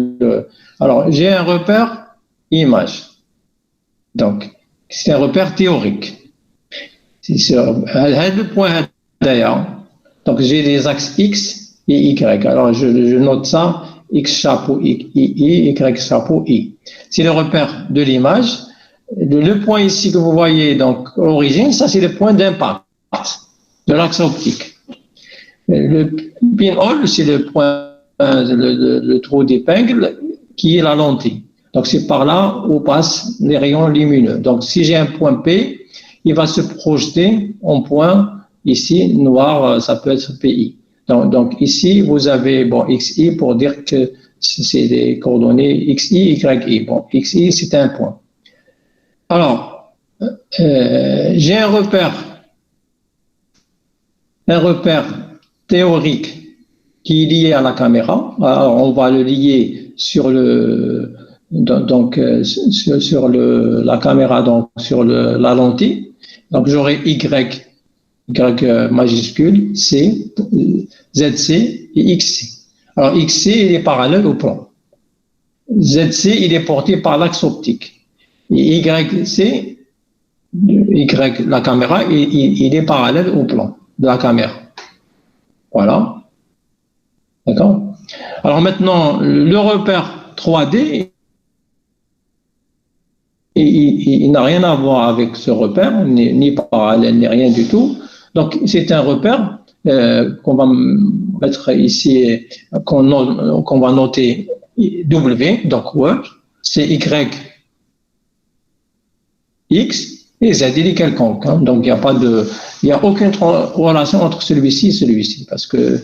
alors, j'ai un repère image. Donc, c'est un repère théorique. C'est le point d'ailleurs. Donc, j'ai des axes X et Y. Alors, je note ça, X chapeau I, Y chapeau I. C'est le repère de l'image. Le point ici que vous voyez, donc, origine, ça, c'est le point d'impact de l'axe optique. Le pinhole, c'est le point, le trou d'épingle qui est la lentille. Donc, c'est par là où passent les rayons lumineux. Donc, si j'ai un point P, il va se projeter en point, ici, noir, ça peut être PI. Donc ici, vous avez, XI pour dire que c'est des coordonnées XI, YI. Bon, XI, c'est un point. Alors, j'ai un repère théorique qui est lié à la caméra. Alors, on va le lier sur la caméra, donc sur la lentille. Donc j'aurai Y majuscule, C, ZC et XC. Alors XC, il est parallèle au plan. ZC, il est porté par l'axe optique. Et YC, la caméra, il est parallèle au plan de la caméra. Voilà. D'accord? Alors maintenant, le repère 3D, il n'a rien à voir avec ce repère, ni parallèle, ni rien du tout. Donc, c'est un repère qu'on va mettre ici, qu'on va noter W, donc word, c'est Y, X et Z, il est quelconque. Hein. Donc, il n'y a aucune relation entre celui-ci et celui-ci, parce que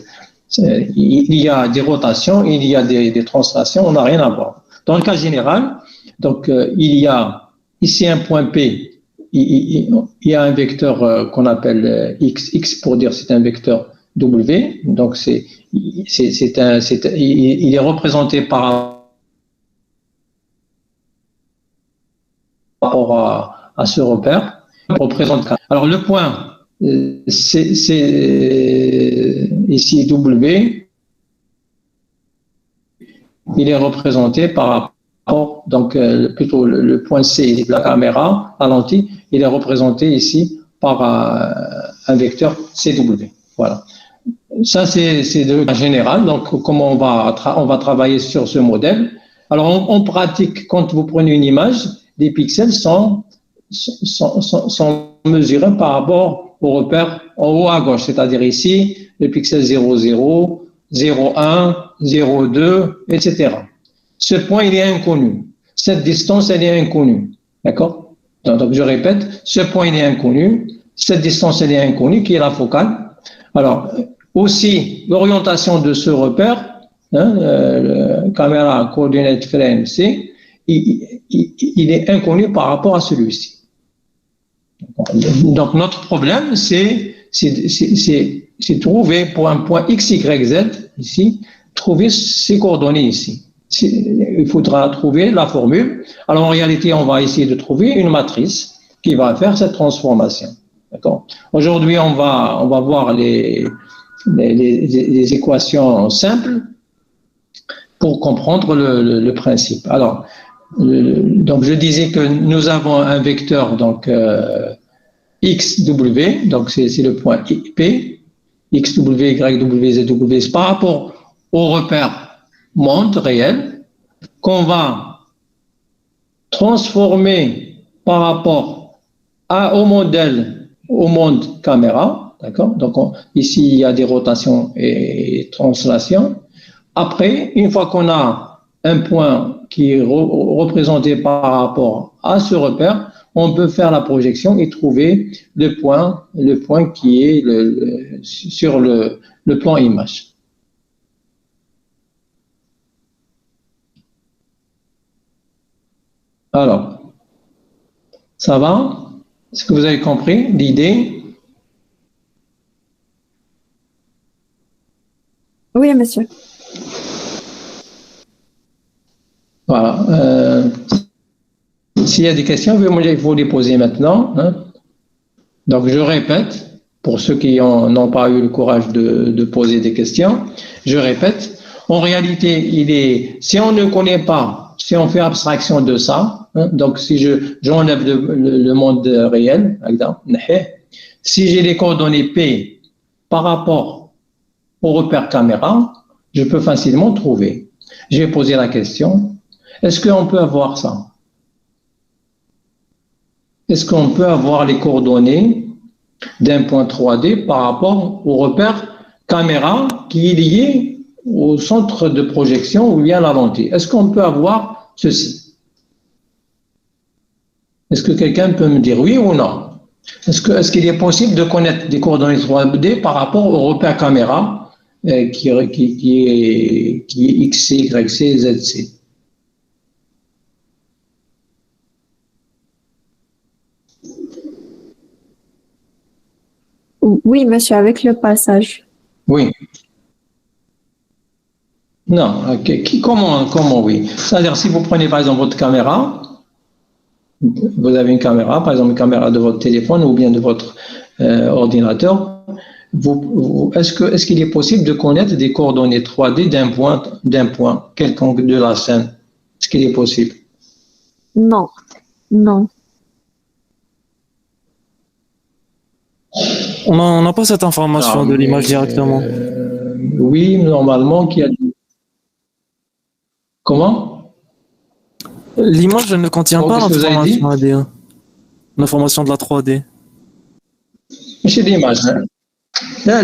il y a des rotations, il y a des translations, on n'a rien à voir. Dans le cas général, donc, il y a ici un point P, il y a un vecteur qu'on appelle X pour dire c'est un vecteur W, donc il est représenté par rapport à ce repère. Alors le point, c'est ici W, il est représenté par rapport. Donc, plutôt le point C de la caméra, la lentille, il est représenté ici par un vecteur CW. Voilà. Ça, c'est de général. Donc, comment on va travailler sur ce modèle? Alors, en pratique, quand vous prenez une image, les pixels sont mesurés par rapport au repère en haut à gauche, c'est-à-dire ici, le pixel 00, 01, 02, etc. Ce point, il est inconnu. Cette distance, elle est inconnue. D'accord? Donc, je répète, ce point, il est inconnu. Cette distance, elle est inconnue, qui est la focale. Alors, aussi, l'orientation de ce repère, le caméra coordinate frame C, il est inconnu par rapport à celui-ci. Donc, notre problème, c'est trouver pour un point X, Y, Z, ici, trouver ces coordonnées ici. Il faudra trouver la formule. Alors, en réalité, on va essayer de trouver une matrice qui va faire cette transformation. D'accord? Aujourd'hui, on va voir les équations simples pour comprendre le principe. Alors, donc, je disais que nous avons un vecteur, donc, XW, donc c'est le point P, XW, YW, ZW, c'est par rapport au repère monde réel qu'on va transformer par rapport au monde caméra, d'accord? Donc ici il y a des rotations et translations. Après, une fois qu'on a un point qui est représenté par rapport à ce repère, on peut faire la projection et trouver le point qui est sur le plan image. Alors, ça va? Est-ce que vous avez compris l'idée? Oui, monsieur. Voilà. S'il y a des questions, il faut les poser maintenant. Hein. Donc, je répète, pour ceux qui n'ont pas eu le courage de poser des questions, je répète, en réalité, si on ne connaît pas, si on fait abstraction de ça, hein, donc si j'enlève le monde réel, si j'ai les coordonnées P par rapport au repère caméra, je peux facilement trouver. Je vais poser la question, est-ce qu'on peut avoir ça? Est-ce qu'on peut avoir les coordonnées d'un point 3D par rapport au repère caméra qui est lié au centre de projection ou bien la lentille? Est-ce qu'on peut avoir ceci? Est-ce que quelqu'un peut me dire oui ou non? Est-ce qu'il est possible de connaître des coordonnées 3D par rapport au repère caméra qui est XC, YC, ZC? Oui, monsieur, avec le passage. Oui. Non, comment oui? C'est-à-dire, si vous prenez par exemple votre caméra, vous avez une caméra, par exemple une caméra de votre téléphone ou bien de votre ordinateur, est-ce qu'il est possible de connaître des coordonnées 3D d'un point quelconque de la scène? Est-ce qu'il est possible? Non, non. On n'a pas cette information de l'image directement. Oui, normalement, qu'il y a... Comment? L'image, elle ne contient pas qu'est-ce que vous avez dit? l'information AD1, l'information de la 3D. C'est l'image. Hein. Là,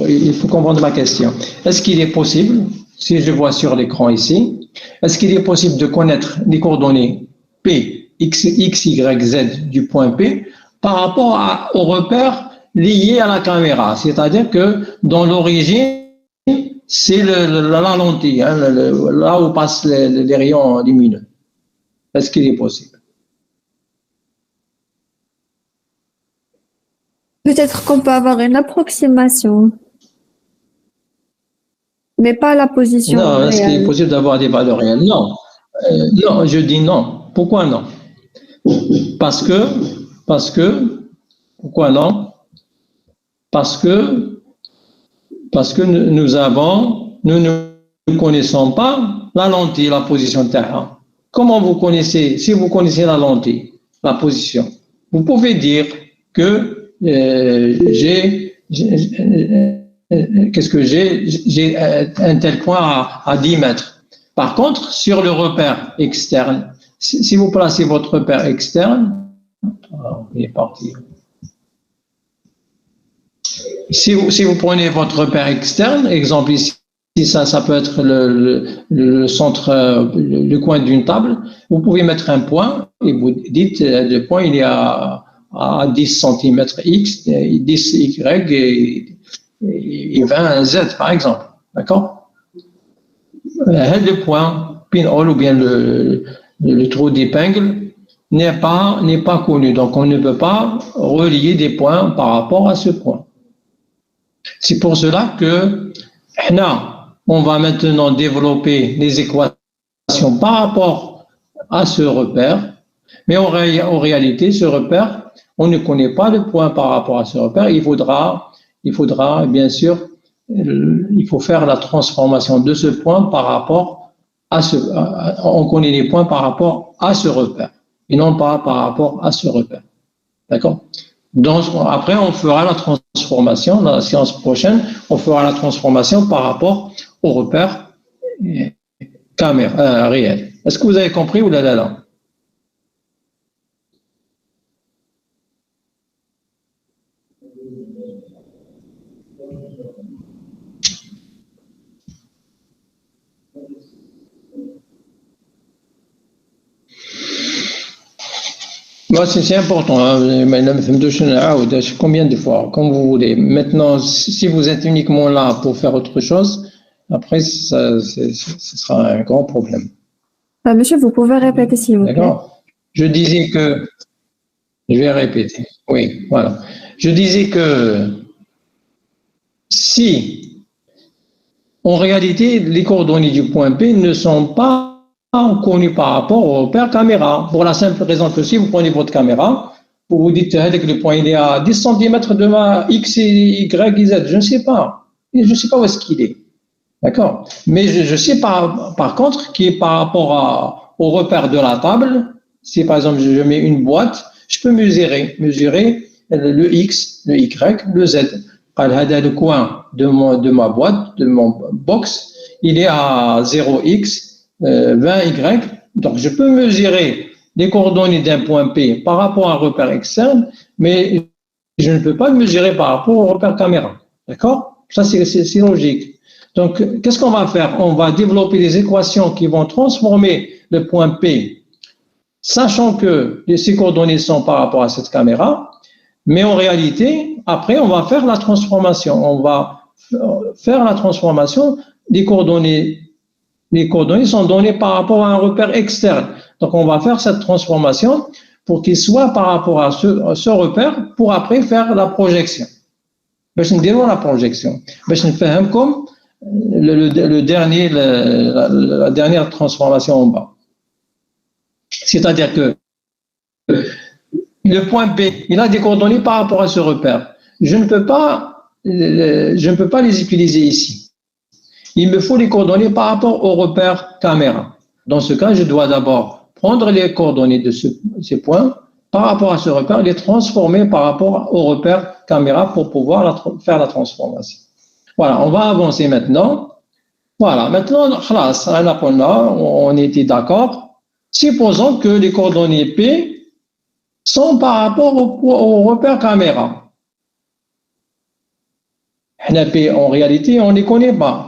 il faut comprendre ma question. Est-ce qu'il est possible, si je vois sur l'écran ici, est-ce qu'il est possible de connaître les coordonnées P, X, Y, Z du point P par rapport au repère lié à la caméra? C'est-à-dire que dans l'origine, c'est la lentille, hein, là où passent les rayons lumineux. Est-ce qu'il est possible? Peut-être qu'on peut avoir une approximation, mais pas la position Non, est-ce qu'il est réelle. possible d'avoir des valeurs réelles? Non. Non, je dis non. Pourquoi non? Parce que, pourquoi non? Parce que nous ne connaissons pas la lentille, la position de terrain. Comment vous connaissez, si vous connaissez la lentille, la position, vous pouvez dire que j'ai un tel point à 10 mètres. Par contre, sur le repère externe, si vous placez votre repère externe, il est parti. Si vous prenez votre repère externe, exemple ici, ça peut être le centre, le coin d'une table, vous pouvez mettre un point et vous dites le point il est à 10 cm X, 10 Y et 20 Z par exemple. D'accord? Le point pinhole ou bien le trou d'épingle n'est pas connu. Donc on ne peut pas relier des points par rapport à ce point. C'est pour cela que on va maintenant développer les équations par rapport à ce repère, mais en réalité, ce repère, on ne connaît pas le point par rapport à ce repère. Il faudra bien sûr, il faut faire la transformation de ce point par rapport à on connaît les points par rapport à ce repère, et non pas par rapport à ce repère. D'accord? Donc, après, on fera la transformation, dans la séance prochaine, on fera la transformation par rapport au repère réel. Est-ce que vous avez compris ou là? Moi, c'est important. Hein. Combien de fois, comme vous voulez. Maintenant, si vous êtes uniquement là pour faire autre chose, après, ce sera un grand problème. Monsieur, vous pouvez répéter s'il vous plaît. D'accord. Je disais que, je vais répéter. Oui, voilà. Je disais que si, en réalité, les coordonnées du point P ne sont pas connues par rapport au repère caméra, pour la simple raison que si vous prenez votre caméra, vous vous dites que le point il est à 10 cm de ma X, Y, Z, je ne sais pas. Je ne sais pas où est-ce qu'il est. D'accord. Mais je sais par contre qu'il est par rapport au repère de la table. Si par exemple je mets une boîte, je peux mesurer le X, le Y, le Z. Le coin de ma boîte, de mon box, il est à 0x, 20y. Donc je peux mesurer les coordonnées d'un point P par rapport à un repère externe, mais je ne peux pas le mesurer par rapport au repère caméra. D'accord? Ça, c'est logique. Donc, qu'est-ce qu'on va faire? On va développer des équations qui vont transformer le point P, sachant que ces coordonnées sont par rapport à cette caméra, mais en réalité, après, on va faire la transformation. On va faire la transformation des coordonnées. Les coordonnées sont données par rapport à un repère externe. Donc, on va faire cette transformation pour qu'il soit par rapport à ce repère pour après faire la projection. باش نديروا la projection. باش نفهمكم la dernière transformation en bas. C'est-à-dire que le point B, il a des coordonnées par rapport à ce repère. Je ne peux pas les utiliser ici. Il me faut les coordonnées par rapport au repère caméra. Dans ce cas, je dois d'abord prendre les coordonnées de ces points par rapport à ce repère, les transformer par rapport au repère caméra pour pouvoir faire la transformation. Voilà, on va avancer maintenant. Voilà, maintenant, on était d'accord. Supposons que les coordonnées P sont par rapport au repère caméra. P, en réalité, on ne les connaît pas.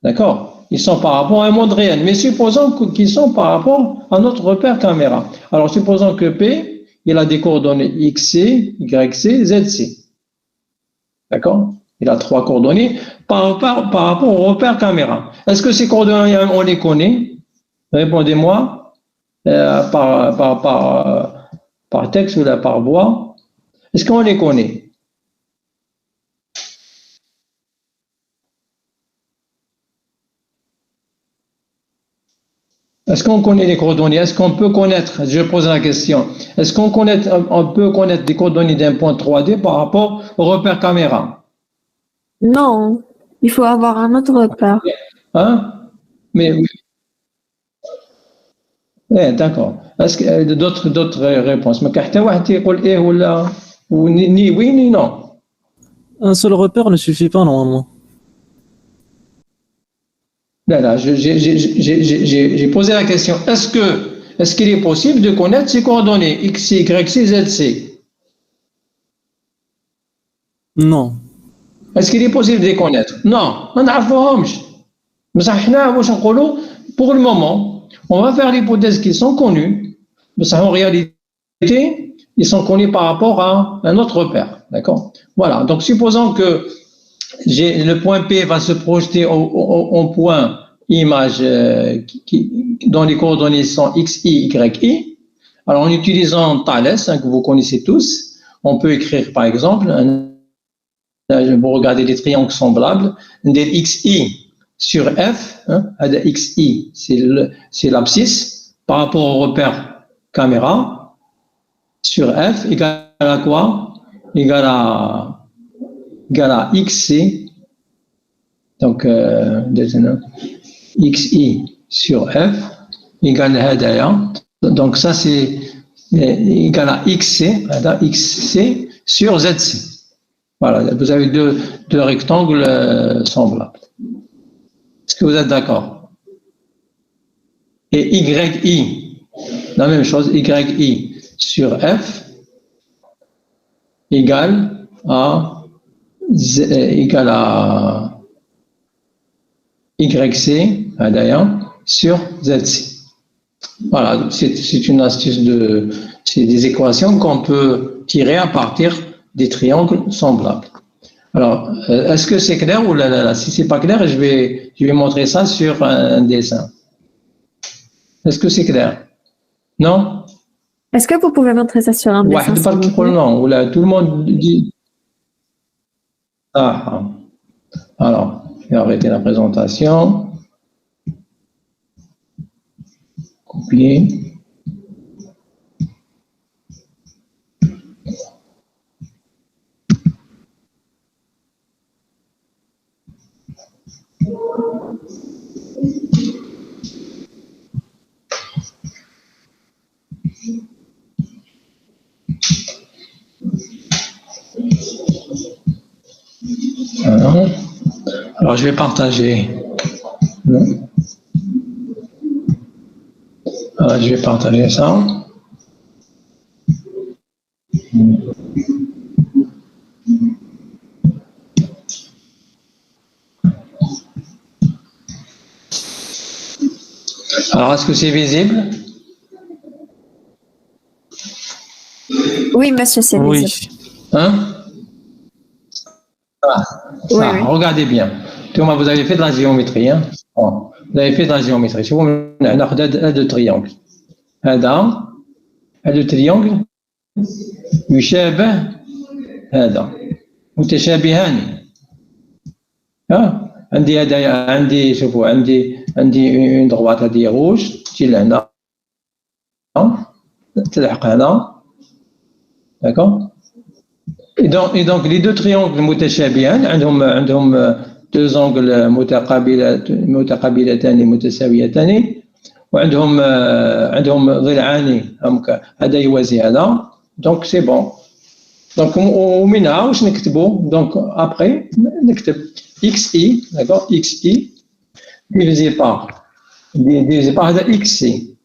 D'accord? Ils sont par rapport à un monde réel. Mais supposons qu'ils sont par rapport à notre repère caméra. Alors, supposons que P, il a des coordonnées XC, YC, ZC. D'accord? Il a 3 coordonnées par rapport au repère caméra. Est-ce que ces coordonnées, on les connaît? Répondez-moi par texte ou par voix. Est-ce qu'on les connaît? Est-ce qu'on connaît les coordonnées? Est-ce qu'on peut connaître, je pose la question, est-ce qu'on peut connaître les coordonnées d'un point 3D par rapport au repère caméra? Non, il faut avoir un autre repère. Hein? Mais oui. D'accord. Est-ce que d'autres réponses? Ni oui ni non. Un seul repère ne suffit pas normalement. Là, j'ai posé la question. Est-ce qu'il est possible de connaître ces coordonnées X, Y, C, Z, C? Non. Est-ce qu'il est possible de les connaître? Non, on n'a pas. Mais pour le moment, on va faire l'hypothèse qu'ils sont connus, mais en réalité, ils sont connus par rapport à un autre repère. D'accord? Voilà. Donc, supposons que le point P va se projeter en point image dont les coordonnées sont X, I, Y, I. Alors, en utilisant Thalès, que vous connaissez tous, on peut écrire, par exemple, vous regardez des triangles semblables, des XI sur F, XI, c'est l'abscisse, par rapport au repère caméra, sur F, égale à quoi? Égale à XC, donc XI sur F, égale à Hadaya. Donc ça c'est égal à XC sur ZC. Voilà, vous avez deux rectangles semblables. Est-ce que vous êtes d'accord? Et YI, la même chose, YI sur F égale à YC, d'ailleurs, sur ZC. Voilà, c'est une astuce c'est des équations qu'on peut tirer à partir des triangles semblables. Alors, est-ce que c'est clair ou là? Si c'est pas clair, je vais montrer ça sur un dessin. Est-ce que c'est clair? Non? Est-ce que vous pouvez montrer ça sur un dessin? Non, là, tout le monde dit. Ah. Alors, je vais arrêter la présentation. Copier. Alors, je vais partager. Alors, je vais partager ça. Alors, est-ce que c'est visible? Oui, monsieur, c'est Oui. visible. Hein? Ah, ça, Oui, oui. regardez bien. Thomas, vous avez fait de la géométrie. Hein? Bon, vous avez fait de la géométrie. Si vous avez deux triangles. هذا triangle يشابه هذا متشابهان. عندي هذا عندي شوفوا عندي اون droite هذه روج تجي لهنا تلحق هنا. D'accord? Et donc les deux triangles متشابهان عندهم deux angles متقابلتان متساويتان وعندهم ضلعان هذا يوازي هذا. Donc c'est bon. Donc ومنها واش نكتبوا؟ Donc après نكتب xi, d'accord, xi divisé par هذا xi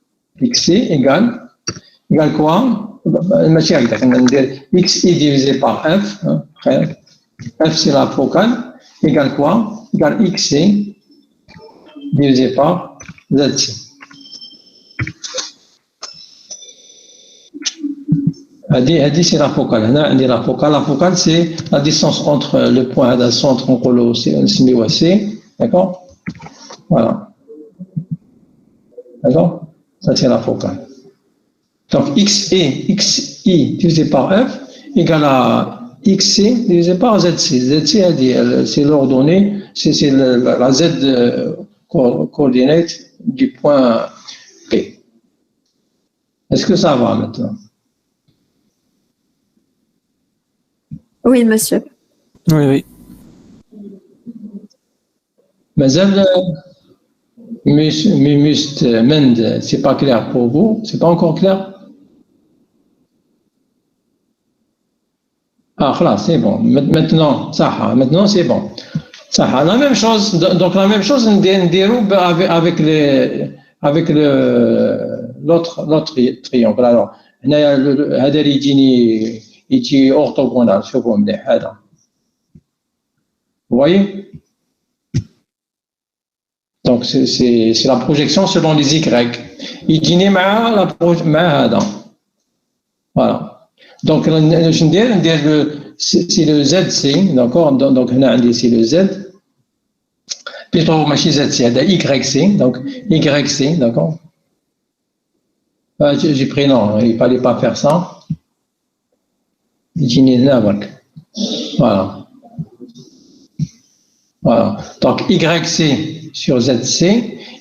égale quoi? ماشي هكذاك ندير xi divisé par f. F c'est la focale égale quoi? Égale xi divisé par zi. هذه c'est la focale. هنا عندي la focale c'est la distance entre le point هذا centre نقولوا نسميوه C, d'accord? Voilà. D'accord? Ça c'est la focale. Donc xi divisé par f égale à xc divisé par zc. Zc c'est l'ordonnée, c'est la z coordinate du point P. Est-ce que ça va maintenant? Oui, monsieur. Oui, oui. مازال Mend, c'est pas clair pour vous? C'est pas encore clair? Ah, là, c'est bon. Maintenant, ça, maintenant c'est bon. Ça, la même chose. Donc la même chose, on déroule avec l'autre triangle. Alors, هذا يجي orthogonal. شوفوا مليح هذا. Vous voyez? Donc c'est la projection selon les Y. يجيني مع هذا. Voilà. Donc c'est le ZC, d'accord? Donc c'est le Z. Plutôt ماشي ZC, هذا YC, donc YC, d'accord? J'ai pris non, il fallait pas faire ça. يجيني هنا برك. Voilà. Voilà. Donc YC sur ZC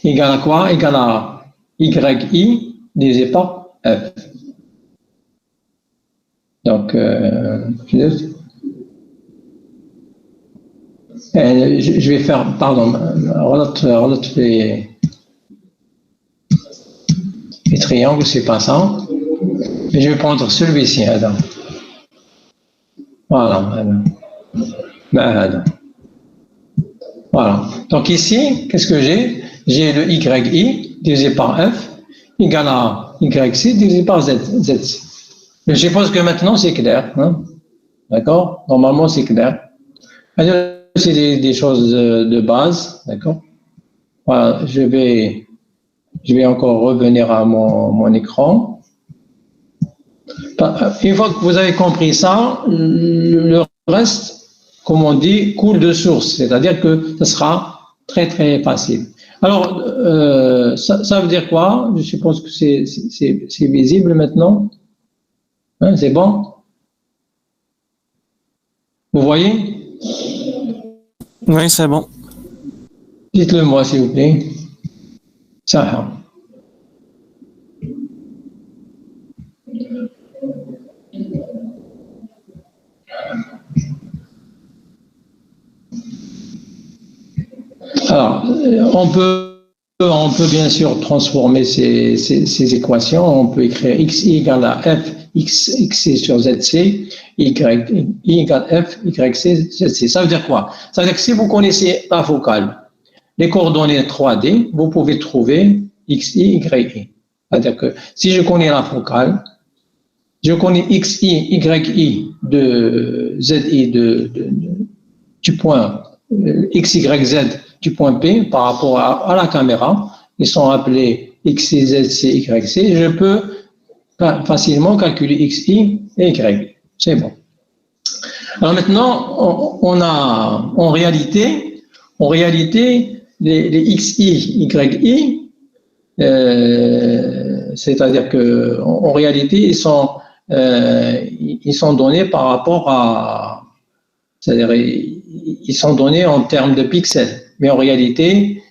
égale à quoi? Égale à YI divisé par F. Donc, je vais faire, pardon, relate les triangles, c'est pas ça. Mais je vais prendre celui-ci, Adam. Voilà, Adam. Voilà. Donc ici, qu'est-ce que j'ai? J'ai le YI divisé par F égale à YC divisé par ZC. Je suppose que maintenant c'est clair. Hein? D'accord? Normalement c'est clair. C'est des choses de base. D'accord? Voilà, je vais Je vais encore revenir à mon écran. Une fois que vous avez compris ça, le reste, comme on dit, coule de source, c'est-à-dire que ce sera très très facile. Alors, ça veut dire quoi? Je suppose que c'est visible maintenant. Hein, c'est bon? Vous voyez? Oui, c'est bon. Dites-le moi, s'il vous plaît. Ça. Alors, on peut bien sûr transformer ces équations. On peut écrire xi égale à f xc sur zc, y égale f yc zc. Ça veut dire quoi? Ça veut dire que si vous connaissez la focale, les coordonnées 3D, vous pouvez trouver xi, yi. C'est-à-dire que si je connais la focale, je connais xi, yi de zi du point x, y, z du point P par rapport à la caméra, ils sont appelés xi, zc, yc. Je peux facilement calculer xi et y. C'est bon. Alors maintenant, on a en réalité les xi, yi, c'est-à-dire que en réalité ils sont donnés par rapport à, c'est-à-dire ils sont donnés en termes de pixels, mais en réalité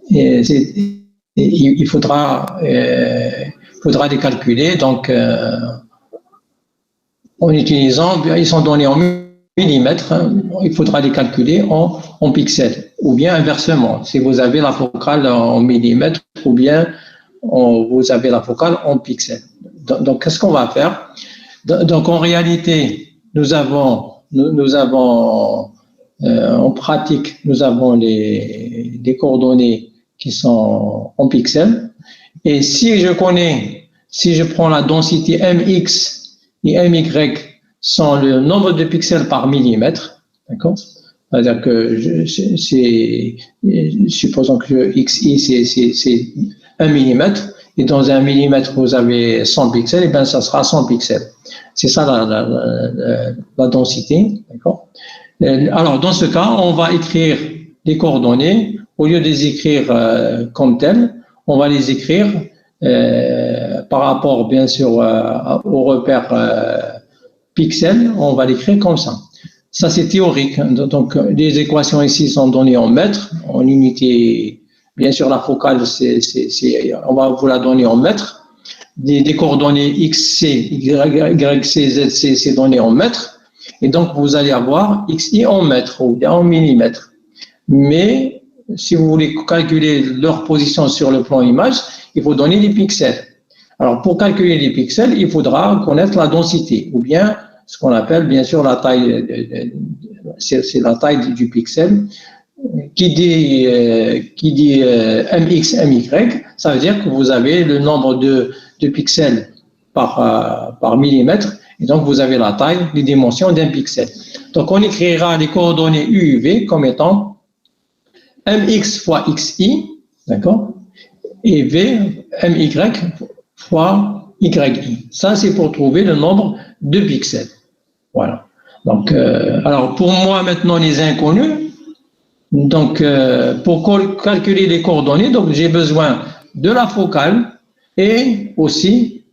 il faudra les calculer, donc en utilisant, ils sont donnés en millimètres, hein, il faudra les calculer en pixels, ou bien inversement, si vous avez la focale en millimètres, ou bien vous avez la focale en pixels. Donc qu'est-ce qu'on va faire? Donc en réalité, nous avons en pratique, nous avons des coordonnées qui sont en pixels, et si je prends la densité mx et my sont le nombre de pixels par millimètre, d'accord? C'est-à-dire que supposons que xi c'est 1 millimètre, et dans 1 millimètre vous avez 100 pixels, et bien ça sera 100 pixels. C'est ça la densité, d'accord? Alors dans ce cas, on va écrire les coordonnées, au lieu de les écrire comme telles, on va les écrire par rapport, bien sûr, au repère pixel, on va l'écrire comme ça. Ça, c'est théorique. Donc, les équations ici sont données en mètres, en unité. Bien sûr, la focale, on va vous la donner en mètres. Des coordonnées xc, yc, zc, c'est donné en mètres. Et donc, vous allez avoir xi en mètres ou bien en millimètres. Mais, si vous voulez calculer leur position sur le plan image, il faut donner des pixels. Alors, pour calculer les pixels, il faudra connaître la densité, ou bien ce qu'on appelle, bien sûr, la taille, c'est la taille du pixel. Qui dit mx, my, ça veut dire que vous avez le nombre de pixels par millimètre, et donc vous avez la taille, les dimensions d'un pixel. Donc, on écrira les coordonnées u et v comme étant mx fois xi, d'accord, et v, my fois yi. Ça, c'est pour trouver le nombre de pixels. Voilà. Donc, alors, pour moi, maintenant, les inconnus, donc, pour calculer les coordonnées, donc, j'ai besoin de la focale et aussi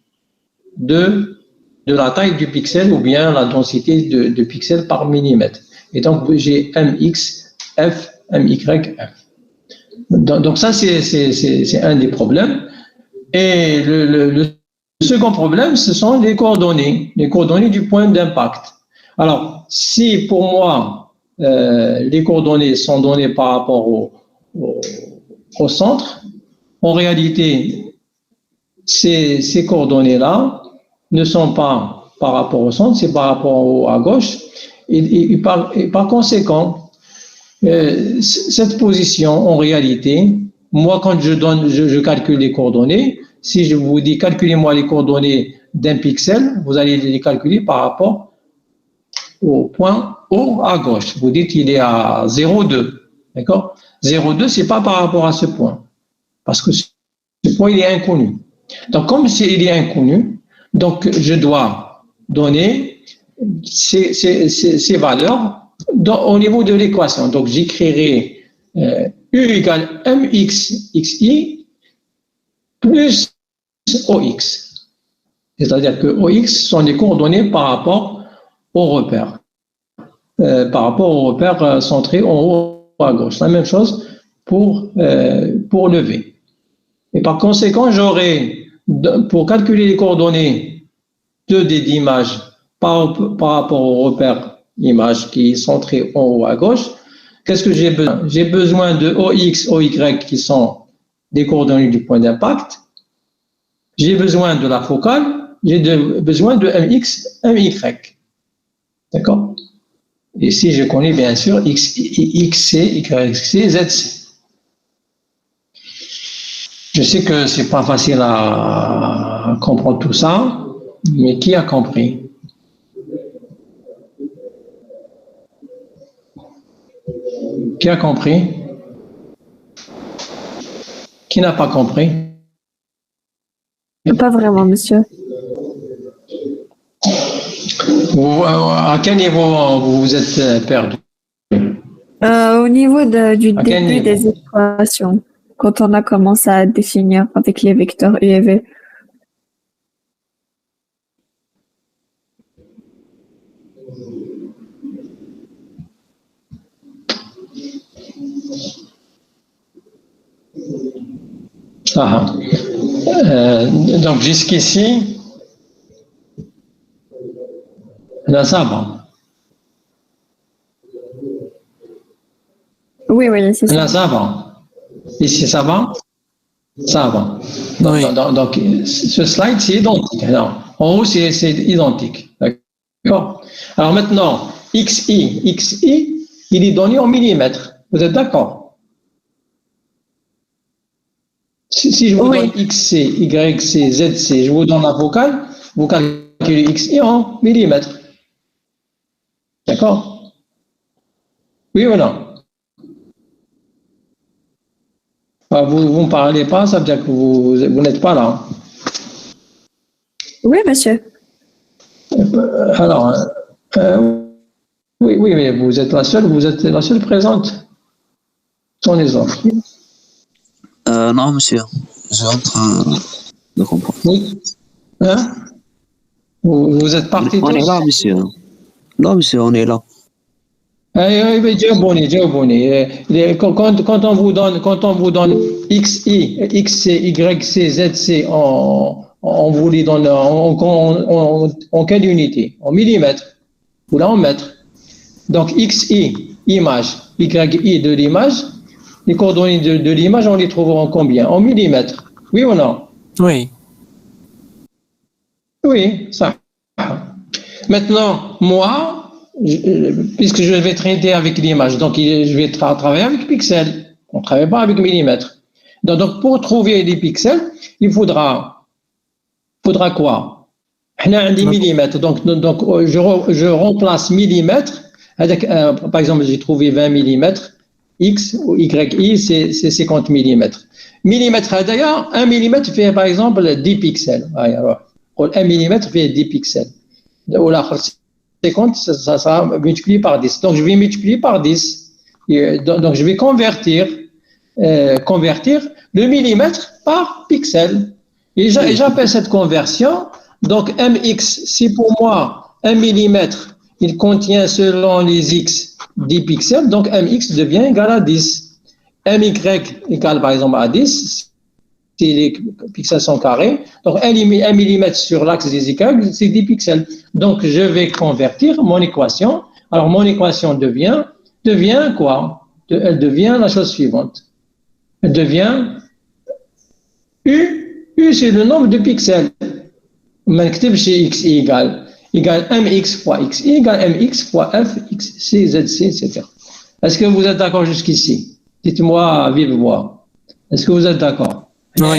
de la taille du pixel ou bien la densité de pixels par millimètre. Et donc, j'ai mx, f, my, f. Donc, ça, c'est un des problèmes. Et le second problème, ce sont les coordonnées du point d'impact. Alors, si pour moi, les coordonnées sont données par rapport au centre, en réalité, ces coordonnées-là ne sont pas par rapport au centre, c'est par rapport à gauche. Et par conséquent, cette position, en réalité, moi, quand je calcule les coordonnées, si je vous dis calculez-moi les coordonnées d'un pixel, vous allez les calculer par rapport au point haut à gauche. Vous dites qu'il est à 0,2. D'accord? 0,2, c'est pas par rapport à ce point. Parce que Ce point, il est inconnu. Donc, comme il est inconnu, donc je dois donner ces valeurs au niveau de l'équation. Donc, j'écrirai U égale mx xi plus OX. C'est-à-dire que OX sont les coordonnées par rapport au repère. Par rapport au repère centré en haut à gauche. La même chose pour le V. Et par conséquent, j'aurai, pour calculer les coordonnées 2D d'image par rapport au repère image qui est centré en haut à gauche, qu'est-ce que j'ai besoin? J'ai besoin de OX, OY qui sont des coordonnées du point d'impact. J'ai besoin de la focale. J'ai besoin de MX, MY. D'accord? Et si je connais bien sûr XC, YC, ZC. Je sais que c'est pas facile à comprendre tout ça, mais qui a compris? Qui a compris? Qui n'a pas compris? Pas vraiment, monsieur. À quel niveau vous êtes perdu? Au niveau du début des équations, quand on a commencé à définir avec les vecteurs U et V. Donc jusqu'ici, là ça va. Oui, c'est ça. Là ça va. Ici ça va? Ça va. Donc ce slide c'est identique. Alors, en haut c'est identique. D'accord? Alors maintenant, XI, il est donné en millimètres. Vous êtes d'accord? Si je vous donne XC, YC, ZC, je vous donne la vocale, vous calculez XI en millimètres. D'accord? Oui ou non? Vous ne parlez pas, ça veut dire que vous n'êtes pas là. Oui, monsieur. Alors, oui, mais vous êtes la seule présente. Sont les autres. Non, monsieur. Je suis en train de comprendre. Oui. Hein? Vous êtes partis tous? On est là, monsieur. Non, monsieur, on est là. Oui, Dieu bonnet. Quand on vous donne XI, XC, YC, ZC, on vous les donne en quelle unité? En millimètres ou là en mètres. Donc XI, image, YI de l'image, les coordonnées de l'image, on les trouvera en combien? En millimètres. Oui ou non? Oui. Oui, ça. Maintenant, moi, puisque je vais traiter avec l'image, donc je vais travailler avec pixels. On ne travaille pas avec millimètres. Donc, pour trouver les pixels, il faudra quoi? On a des millimètres. Donc je remplace millimètres. Avec, par exemple, j'ai trouvé 20 millimètres. X ou YI, c'est 50 millimètres. Millimètre, d'ailleurs, 1 millimètre fait, par exemple, 10 pixels. Alors, 1 millimètre fait 10 pixels. Ou là, 50, ça sera multiplié par 10. Donc, je vais multiplier par 10. Donc, je vais convertir le millimètre par pixel. Et j'appelle cette conversion, donc MX, si pour moi, 1 millimètre, il contient selon les X 10 pixels, donc MX devient égal à 10. MY égale par exemple à 10, si les pixels sont carrés. Donc 1 millimètre sur l'axe des Y, c'est 10 pixels. Donc je vais convertir mon équation. Alors mon équation devient quoi? Elle devient la chose suivante. Elle devient U, c'est le nombre de pixels. On chez X égale mx fois xi égale mx fois f, xc, zc, etc. Est-ce que vous êtes d'accord jusqu'ici? Dites-moi à vive voix. Est-ce que vous êtes d'accord? Oui.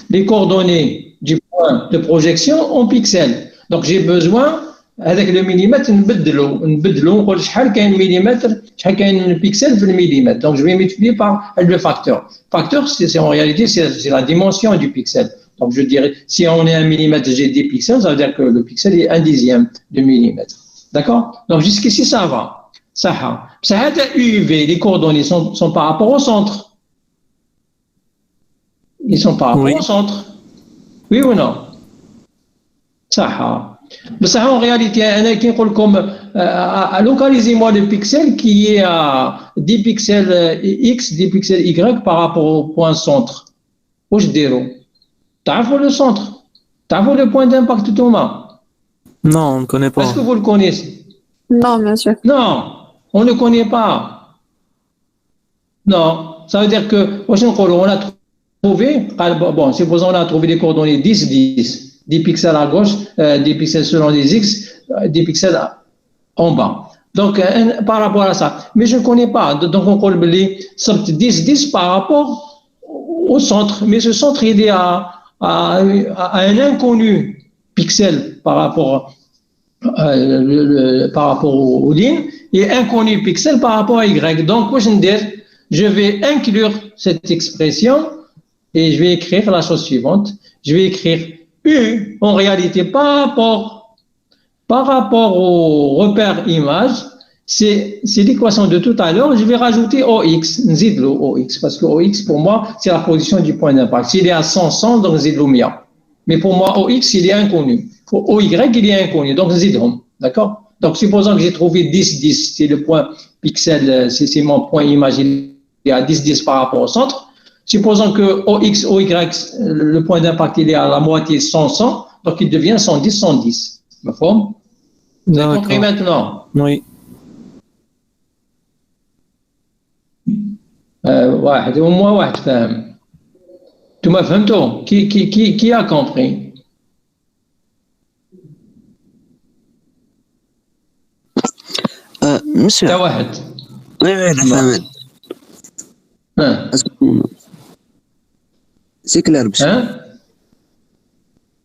Les coordonnées du point de projection en pixels. Donc j'ai besoin هذاك لو مليمتر نبدلو نقول شحال كاين مليمتر شحال كاين بيكسل في المليمتر. Donc je vais multiplier par le facteur. Facteur c'est en réalité c'est la dimension du pixel. Donc je dirais si on est 1 millimètre, j'ai 10 pixels, ça veut dire que le pixel est 1/10 de millimètre. D'accord? Donc jusqu'ici ça va. Ça va. Ça UV, les coordonnées sont par rapport au centre. Ils sont par rapport au centre. Oui ou non? Ça va. Mais ça en réalité, localisez-moi le pixel qui est à 10 pixels X, 10 pixels Y par rapport au point centre. Où je dirais? T'as vu le centre? T'as vu le point d'impact de Thomas? Non, on ne connaît pas. Est-ce que vous le connaissez? Non, bien sûr. Non, on ne le connaît pas. Non, ça veut dire que, on a trouvé, bon, supposons on a trouvé des coordonnées 10, 10. 10 pixels à gauche, 10 pixels selon les X, 10 pixels en bas. Donc, par rapport à ça. Mais je ne connais pas. Donc, on peut les 10, 10 par rapport au centre. Mais ce centre, il est à un inconnu pixel par rapport aux lignes et inconnu pixel par rapport à Y. Donc, je vais inclure cette expression et je vais écrire la chose suivante. Je vais écrire U, en réalité, par rapport au repère image, c'est l'équation de tout à l'heure. Je vais rajouter OX, nzidlo OX, parce que OX, pour moi, c'est la position du point d'impact. S'il est à 100, donc nzidlo mia. Mais pour moi, OX, il est inconnu. Pour OY, il est inconnu, donc nzidhom. D'accord? Donc, supposons que j'ai trouvé 10, 10, c'est le point pixel, c'est mon point image, il est à 10, 10 par rapport au centre. Supposons que OX, OY, le point d'impact, il est à la moitié 100, 100, donc il devient 110, 110. Me forme? Vous avez compris maintenant? Oui. واحد au moins واحد فاهم. انتم فهمتوا؟ qui a compris? monsieur. تا واحد. Oui, أنا فاهم. C'est clair, monsieur. Hein?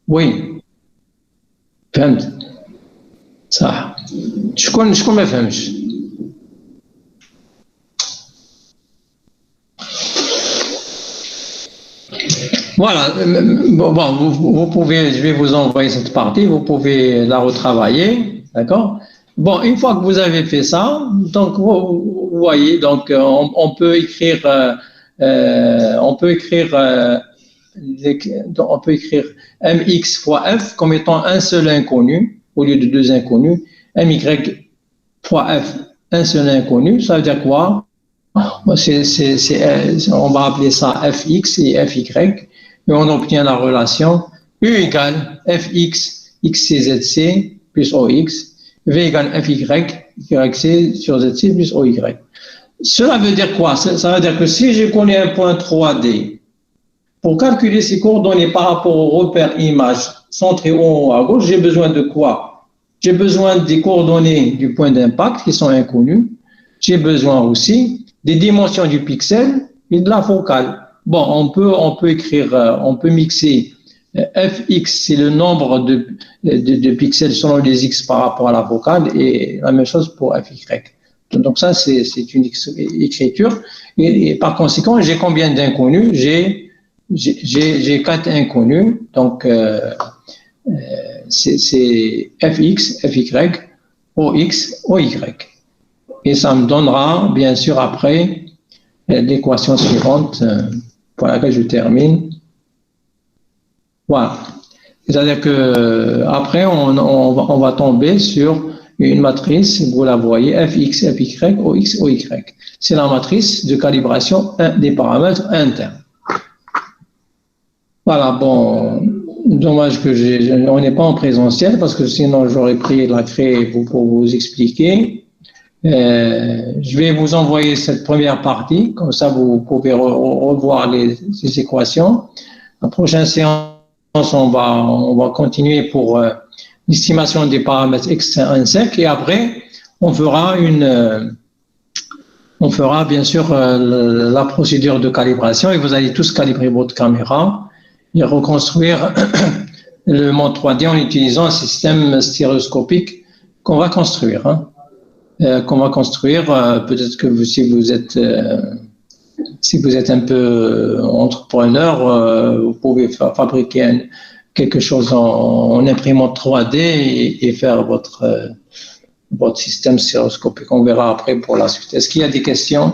Oui. فهمت. صح. شكون ما فهمش؟ Voilà, bon, vous pouvez, je vais vous envoyer cette partie, vous pouvez la retravailler, d'accord? Bon, une fois que vous avez fait ça, donc vous voyez, donc on peut écrire mx fois f comme étant un seul inconnu au lieu de deux inconnus, my fois f un seul inconnu, ça veut dire quoi? On va appeler ça fx et fy. Et on obtient la relation U égale Fx, XCZC plus OX, V égale Fy, YC sur ZC plus OY. Cela veut dire quoi? Ça veut dire que si je connais un point 3D, pour calculer ces coordonnées par rapport au repère image centré en haut à gauche, j'ai besoin de quoi? J'ai besoin des coordonnées du point d'impact qui sont inconnues. J'ai besoin aussi des dimensions du pixel et de la focale. Bon, on peut écrire, on peut mixer fx, c'est le nombre de pixels selon les x par rapport à la focale, et la même chose pour fy. Donc ça, c'est une écriture. Et par conséquent, j'ai combien d'inconnus? J'ai 4 inconnus. Donc c'est fx, fy, ox, oy. Et ça me donnera, bien sûr, après l'équation suivante. Pour laquelle je termine. Voilà. C'est-à-dire que après on va tomber sur une matrice, vous la voyez, fx, fy, ox, oy. C'est la matrice de calibration des paramètres internes. Voilà, bon, dommage que on n'est pas en présentiel parce que sinon j'aurais pris la craie pour vous expliquer. Je vais vous envoyer cette première partie, comme ça vous pouvez revoir ces équations. La prochaine séance, on va continuer pour l'estimation des paramètres extrinsèques et après, on fera bien sûr la procédure de calibration et vous allez tous calibrer votre caméra et reconstruire le monde 3D en utilisant un système stéréoscopique qu'on va construire. Hein. Qu'on va construire. Peut-être que si vous êtes un peu entrepreneur, vous pouvez fabriquer quelque chose en imprimante 3D et faire votre système stéréoscopique. On verra après pour la suite. Est-ce qu'il y a des questions?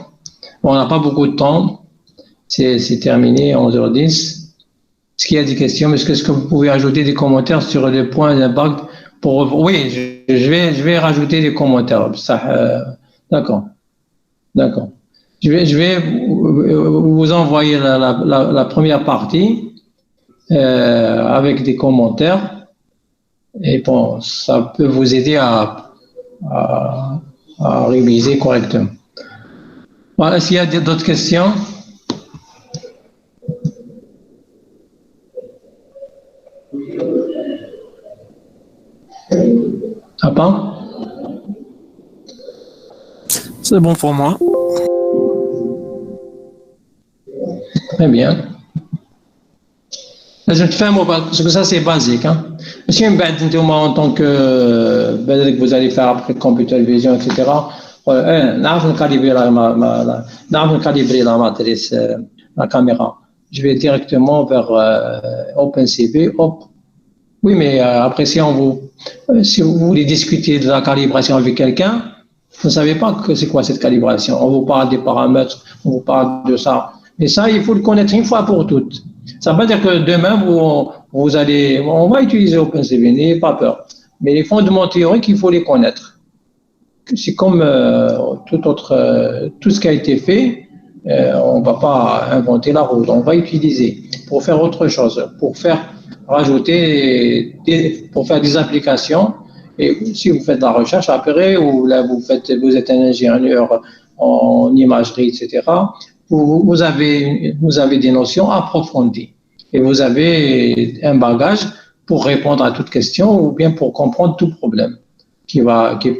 On n'a pas beaucoup de temps. C'est terminé, 11h10. Est-ce qu'il y a des questions? Est-ce que vous pouvez ajouter des commentaires sur les points d'impact? Oui, je vais rajouter des commentaires. D'accord. Je vais vous envoyer la première partie avec des commentaires. Et bon, ça peut vous aider à réviser correctement. Voilà, s'il y a d'autres questions. Papa? C'est bon pour moi. Très bien. Je te fais un mot parce que ça c'est basique. Hein. Si en tant que vous allez faire après computer vision, etc. Nous calibrer la matrice, la caméra. Je vais directement vers OpenCV. Hop. Oui, mais après si vous voulez discuter de la calibration avec quelqu'un, vous ne savez pas que c'est quoi cette calibration. On vous parle des paramètres, on vous parle de ça. Mais ça, il faut le connaître une fois pour toutes. Ça ne veut pas dire que demain, on va utiliser OpenCV, n'ayez pas peur. Mais les fondements théoriques, il faut les connaître. C'est comme tout ce qui a été fait, on ne va pas inventer la roue, on va utiliser pour faire autre chose, pour faire des applications. Et si vous faites de la recherche après, ou là vous êtes un ingénieur en imagerie, etc., vous avez des notions approfondies et vous avez un bagage pour répondre à toute question ou bien pour comprendre tout problème qui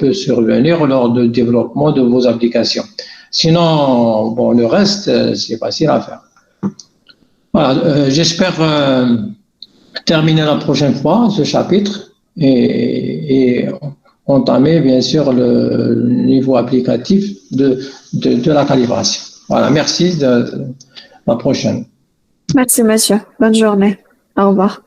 peut survenir lors du développement de vos applications. Sinon, bon, le reste, c'est facile à faire. Voilà, j'espère terminer la prochaine fois ce chapitre et entamer bien sûr le niveau applicatif de la calibration. Voilà, merci. La prochaine. Merci, monsieur. Bonne journée. Au revoir.